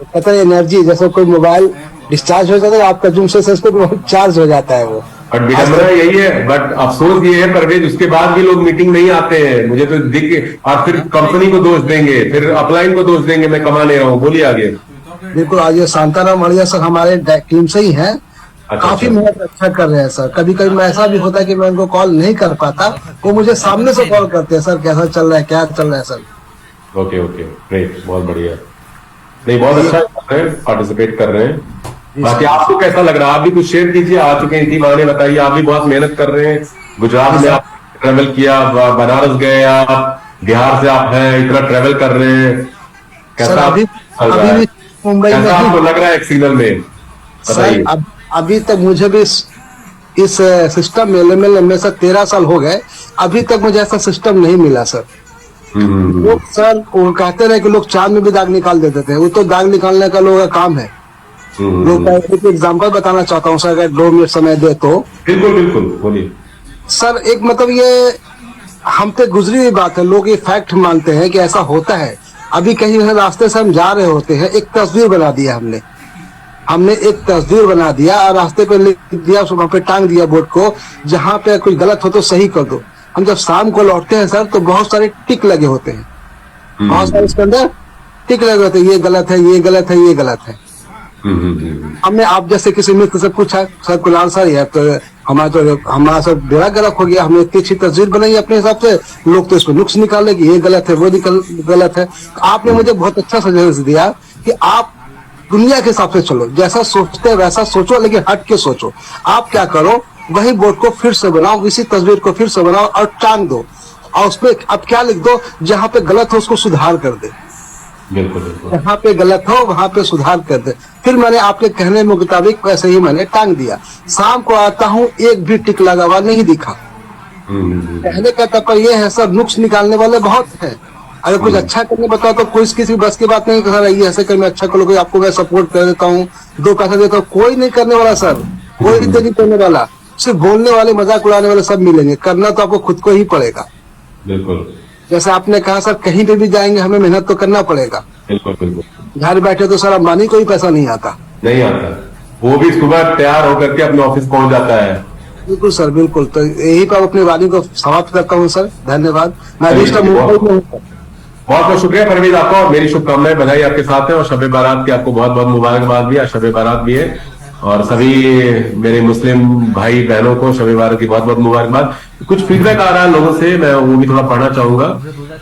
पता है एनर्जी, जैसे कोई मोबाइल डिस्चार्ज हो जाता है, आपका जूम सेशन पे चार्ज हो जाता है वो। बट विडंबना यही है, बट अफसोस ये है परवेज, उसके बाद भी लोग मीटिंग नहीं आते हैं, मुझे तो दिख, और फिर कंपनी को दोष देंगे, फिर अपलाइन को दोष देंगे, मैं कमा ले रहा हूँ। बोलिए आगे। बिल्कुल, आज ये शांताराम वाडिया सर हमारे टीम से ही है। काफी मेहनत अच्छा कर रहे हैं सर। कभी कभी मैं ऐसा भी होता है कि मैं उनको कॉल नहीं कर पाता, वो मुझे सामने से कॉल करते हैं, सर कैसा चल रहा है, क्या चल रहा है सर। ओके ओके, ग्रेट, बहुत बढ़िया। नहीं, बहुत अच्छा पार्टिसिपेट कर रहे हैं। बाकी आपको कैसा लग रहा है? आप भी कुछ शेयर कीजिए, आ चुके हैं इसी बहाने, बताइए। आप भी बहुत मेहनत कर रहे हैं, गुजरात में आप ट्रेवल किया, बनारस गए आप, बिहार से आप हैं, इतना ट्रेवल कर रहे हैं, कैसा मुंबई में आपको लग रहा है एक सिग्नल में? बताइए। अभी तक मुझे भी इस सिस्टम में सर 13 साल हो गए, अभी तक मुझे ऐसा सिस्टम नहीं मिला सर। लोग सर वो कहते रहे कि लोग चांद में भी दाग निकाल देते थे, वो तो दाग निकालने का लोगों का काम है। लोग एक एग्जाम्पल बताना चाहता हूँ सर, अगर 2 मिनट समय दे तो। बिल्कुल बिल्कुल, बोलिए सर। एक मतलब ये हम पे गुजरी हुई बात है, लोग ये फैक्ट मानते हैं कि ऐसा होता है। अभी कहीं रास्ते से हम जा रहे होते हैं, एक तस्वीर बना दिया हमने एक तस्वीर बना दिया और रास्ते पे लिख दिया, वहां पे टांग दिया बोर्ड को, जहाँ पे कुछ गलत हो तो सही कर दो। हम जब शाम को लौटते हैं सर तो बहुत सारे टिक लगे होते हैं, बहुत सारे इसके अंदर टिक लगे होते हैं, ये गलत है, ये गलत है, ये गलत है। हमने आप जैसे किसी मित्र से पूछा, सर कुलाल सर ये तो हमारा सर बेड़ा गर्क हो गया, हमने इतनी अच्छी तस्वीर बनाई अपने हिसाब से, लोग तो इसमें नुक्स निकाले कि ये गलत है, वो गलत है। आपने मुझे बहुत अच्छा सजेशन दिया कि आप दुनिया के हिसाब से चलो, जैसा सोचते हैं वैसा सोचो, लेकिन हट के सोचो। आप क्या करो, वही बोर्ड को फिर से बनाओ, इसी तस्वीर को फिर से बनाओ और टांग दो, और उसमें अब क्या लिख दो, जहाँ पे गलत हो उसको सुधार कर दे। बिल्कुल बिल्कुल, जहाँ पे गलत हो वहां पे सुधार कर दे। फिर मैंने आपके कहने मुताबिक वैसे ही मैंने टांग दिया। शाम को आता हूँ, एक भी टिक लगा हुआ नहीं दिखा। कहने का तात्पर्य ये है सर, नुक्स निकालने वाले बहुत हैं, अगर कुछ अच्छा करने बताओ तो कोई किसी बस की बात नहीं कर रही है, ऐसे कर मैं अच्छा करूँ, आपको मैं सपोर्ट कर देता हूँ, 2 पैसा देता हूँ, कोई नहीं करने वाला सर, कोई नहीं करने वाला। सिर्फ बोलने वाले, मजाक उड़ाने वाले सब मिलेंगे, करना तो आपको खुद को ही पड़ेगा। बिल्कुल, जैसे आपने कहा सर, कहीं पे भी जाएंगे हमें मेहनत तो करना पड़ेगा। बिल्कुल बिल्कुल, घर बैठे तो सर अंबानी को ही पैसा नहीं आता, नहीं आता, वो भी सुबह तैयार होकर के अपने ऑफिस पहुंच जाता है, बिल्कुल सर, बिल्कुल। तो यही पर अपनी वाणी को समाप्त करता हूँ सर। धन्यवाद। मैं अभी इस टाइम मुंबई में हूँ। बहुत बहुत शुक्रिया परवेज आपका, और मेरी शुभकामनाएं, बधाई आपके साथ है, और शब बारात की आपको बहुत बहुत मुबारकबाद भी, आज शब बारात भी है, और सभी मेरे मुस्लिम भाई बहनों को शब बारात की बहुत बहुत मुबारकबाद। कुछ फीडबैक आ रहा है लोगों से, मैं वो भी थोड़ा पढ़ना चाहूंगा।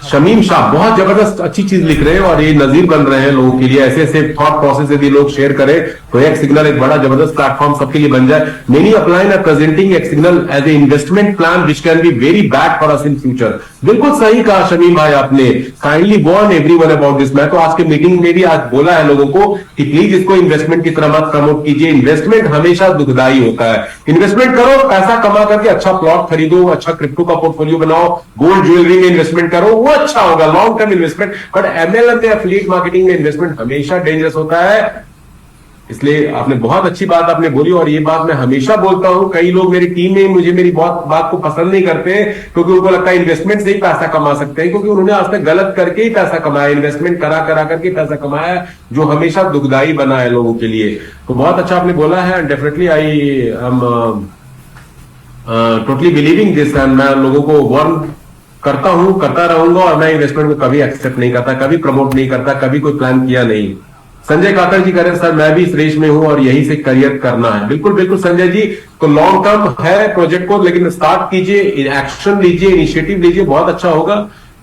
शमीम शाह बहुत जबरदस्त अच्छी चीज लिख रहे हैं, और ये नजीर बन रहे हैं लोगों के लिए। ऐसे ऐसे थॉट प्रोसेस यदि लोग शेयर करें तो एक सिग्नल एक बड़ा जबरदस्त प्लेटफॉर्म सबके लिए बन जाए। मेनी अपलाइन आर प्रेजेंटिंग एक signal as a investment plan which can be very bad for us in future. बिल्कुल सही कहा शमीम भाई आपने, kindly warn everyone about this. मैं तो आज के मीटिंग में भी आज बोला है लोगों को कि प्लीज इसको इन्वेस्टमेंट की तरह मत प्रमोट कीजिए। इन्वेस्टमेंट हमेशा दुखदाई होता है। इन्वेस्टमेंट करो, पैसा कमा करके अच्छा प्लॉट खरीदो, अच्छा क्रिप्टो का पोर्टफोलियो बनाओ, गोल्ड ज्वेलरी में इन्वेस्टमेंट करो, वो अच्छा होगा long term investment. But MLM में, एफिलिएट मार्केटिंग में इन्वेस्टमेंट हमेशा डेंजरस होता है। इसलिए आपने बहुत अच्छी बात आपने बोली, और ये बात मैं हमेशा बोलता हूं। कई लोग मेरी टीम में मुझे मेरी बहुत बात को पसंद नहीं करते, क्योंकि उनको लगता है इन्वेस्टमेंट से ही पैसा कमा सकते हैं, क्योंकि उन्होंने आज तक गलत करके ही पैसा कमाया, इन्वेस्टमेंट करा करा करके पैसा कमाया, जो हमेशा दुखदाई बना है लोगों के लिए। तो बहुत अच्छा आपने बोला है, and definitely I am totally believing this, and मैं लोगों को वार्न करता हूं, करता रहूंगा, और मैं इन्वेस्टमेंट को कभी एक्सेप्ट नहीं करता, कभी प्रमोट नहीं करता, कभी कोई प्लान किया नहीं। संजय काकर जी कह रहे हैं सर मैं भी इस रेस में हूं और यही से करियर करना है। बिल्कुल बिल्कुल संजय जी, तो लॉन्ग टर्म है प्रोजेक्ट को, लेकिन स्टार्ट कीजिए, एक्शन लीजिए, इनिशिएटिव लीजिए, बहुत अच्छा होगा।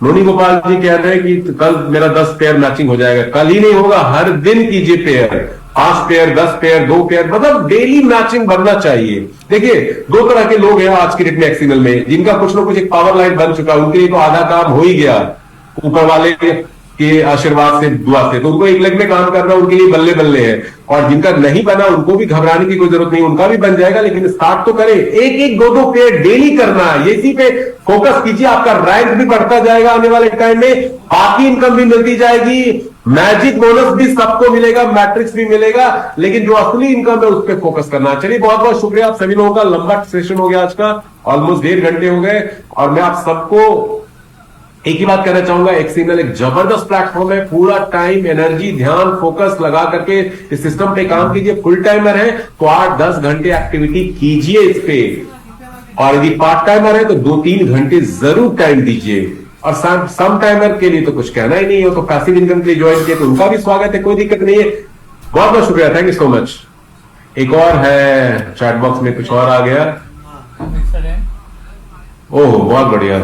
नोनी गोपाल जी कह रहे हैं कि कल मेरा 10 पेयर मैचिंग हो जाएगा। कल ही नहीं होगा, हर दिन कीजिए पेयर, 5 पेयर, 10 पेयर, 2 पेयर, मतलब डेली मैचिंग बनना चाहिए। देखिए 2 तरह के लोग हैं आज की डेट में एक्सिनल में, जिनका कुछ ना कुछ एक पावर लाइन बन चुका है, उनके लिए तो आधा काम हो ही गया ऊपर वाले के आशीर्वाद से, दुआ से, तो उनको एक लेग में काम करना उनके लिए बल्ले बल्ले है। और जिनका नहीं बना उनको भी घबराने की कोई जरूरत नहीं, उनका भी बन जाएगा, लेकिन स्टार्ट तो करें। एक एक 2-2 पेयर डेली करना है, इसी पे फोकस कीजिए, आपका रैंक भी बढ़ता जाएगा आने वाले टाइम में, बाकी इनकम भी मिलती जाएगी, मैजिक बोनस भी सबको मिलेगा, मैट्रिक्स भी मिलेगा, लेकिन जो असली इनकम है उस पर फोकस करना। चलिए बहुत बहुत शुक्रिया आप सभी लोगों का, लंबा सेशन हो गया आज का, ऑलमोस्ट 1.5 घंटे हो गए, और मैं आप सबको एक ही बात कहना चाहूंगा, एक सिग्नल एक जबरदस्त प्लेटफॉर्म है, पूरा टाइम, एनर्जी, ध्यान, फोकस लगा करके इस सिस्टम पे काम कीजिए। फुल टाइमर है तो 8-10 घंटे एक्टिविटी कीजिए इस पे, और यदि पार्ट टाइमर है तो 2-3 घंटे जरूर टाइम दीजिए, और सम टाइमर के लिए तो कुछ कहना ही नहीं है, तो पैसिव इनकम के लिए ज्वाइन किया तो उनका भी स्वागत है, कोई दिक्कत नहीं है। बहुत बहुत शुक्रिया, थैंक यू सो मच। एक और है चैट बॉक्स में, कुछ और आ गया, ओह बहुत बढ़िया,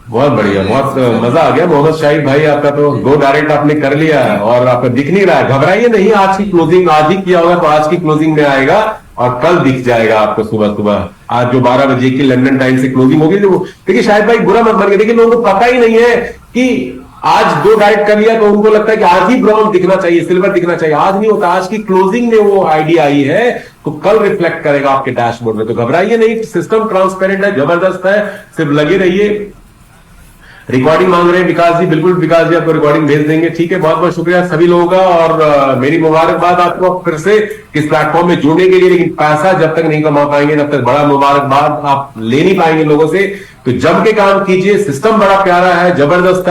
बहुत बढ़िया, बहुत मजा आ गया। मोहम्मद शाहिद भाई आपका तो गो डायरेक्ट आपने कर लिया है, और आपका दिख नहीं रहा है, घबराइए नहीं, आज की क्लोजिंग आज ही किया होगा तो आज की क्लोजिंग में आएगा, और कल दिख जाएगा आपको सुबह सुबह। आज जो 12 बजे की लंदन टाइम से क्लोजिंग होगी, देखिए शायद भाई बुरा मत मानिए, देखिए लोगों को पता ही नहीं है कि आज 2 डायरेक्ट कर लिया तो उनको लगता है कि आज ही ब्रॉन्ज दिखना चाहिए, सिल्वर दिखना चाहिए, आज नहीं होता, आज की क्लोजिंग में वो आइडिया आई है, तो कल रिफ्लेक्ट करेगा आपके डैशबोर्ड में। तो घबराइए नहीं, सिस्टम ट्रांसपेरेंट है, जबरदस्त है, सिर्फ लगे रहिए। रिकॉर्डिंग मांग रहे हैं विकास जी, बिल्कुल विकास जी आपको रिकॉर्डिंग भेज देंगे, ठीक है। बहुत बहुत शुक्रिया सभी लोगों का, और मेरी मुबारकबाद आपको फिर से इस प्लेटफॉर्म में जुड़ने के लिए, लेकिन पैसा जब तक नहीं कमा पाएंगे तब तक बड़ा मुबारकबाद आप ले नहीं पाएंगे लोगों से। तो जम के काम कीजिए, सिस्टम बड़ा प्यारा है, जबरदस्त है।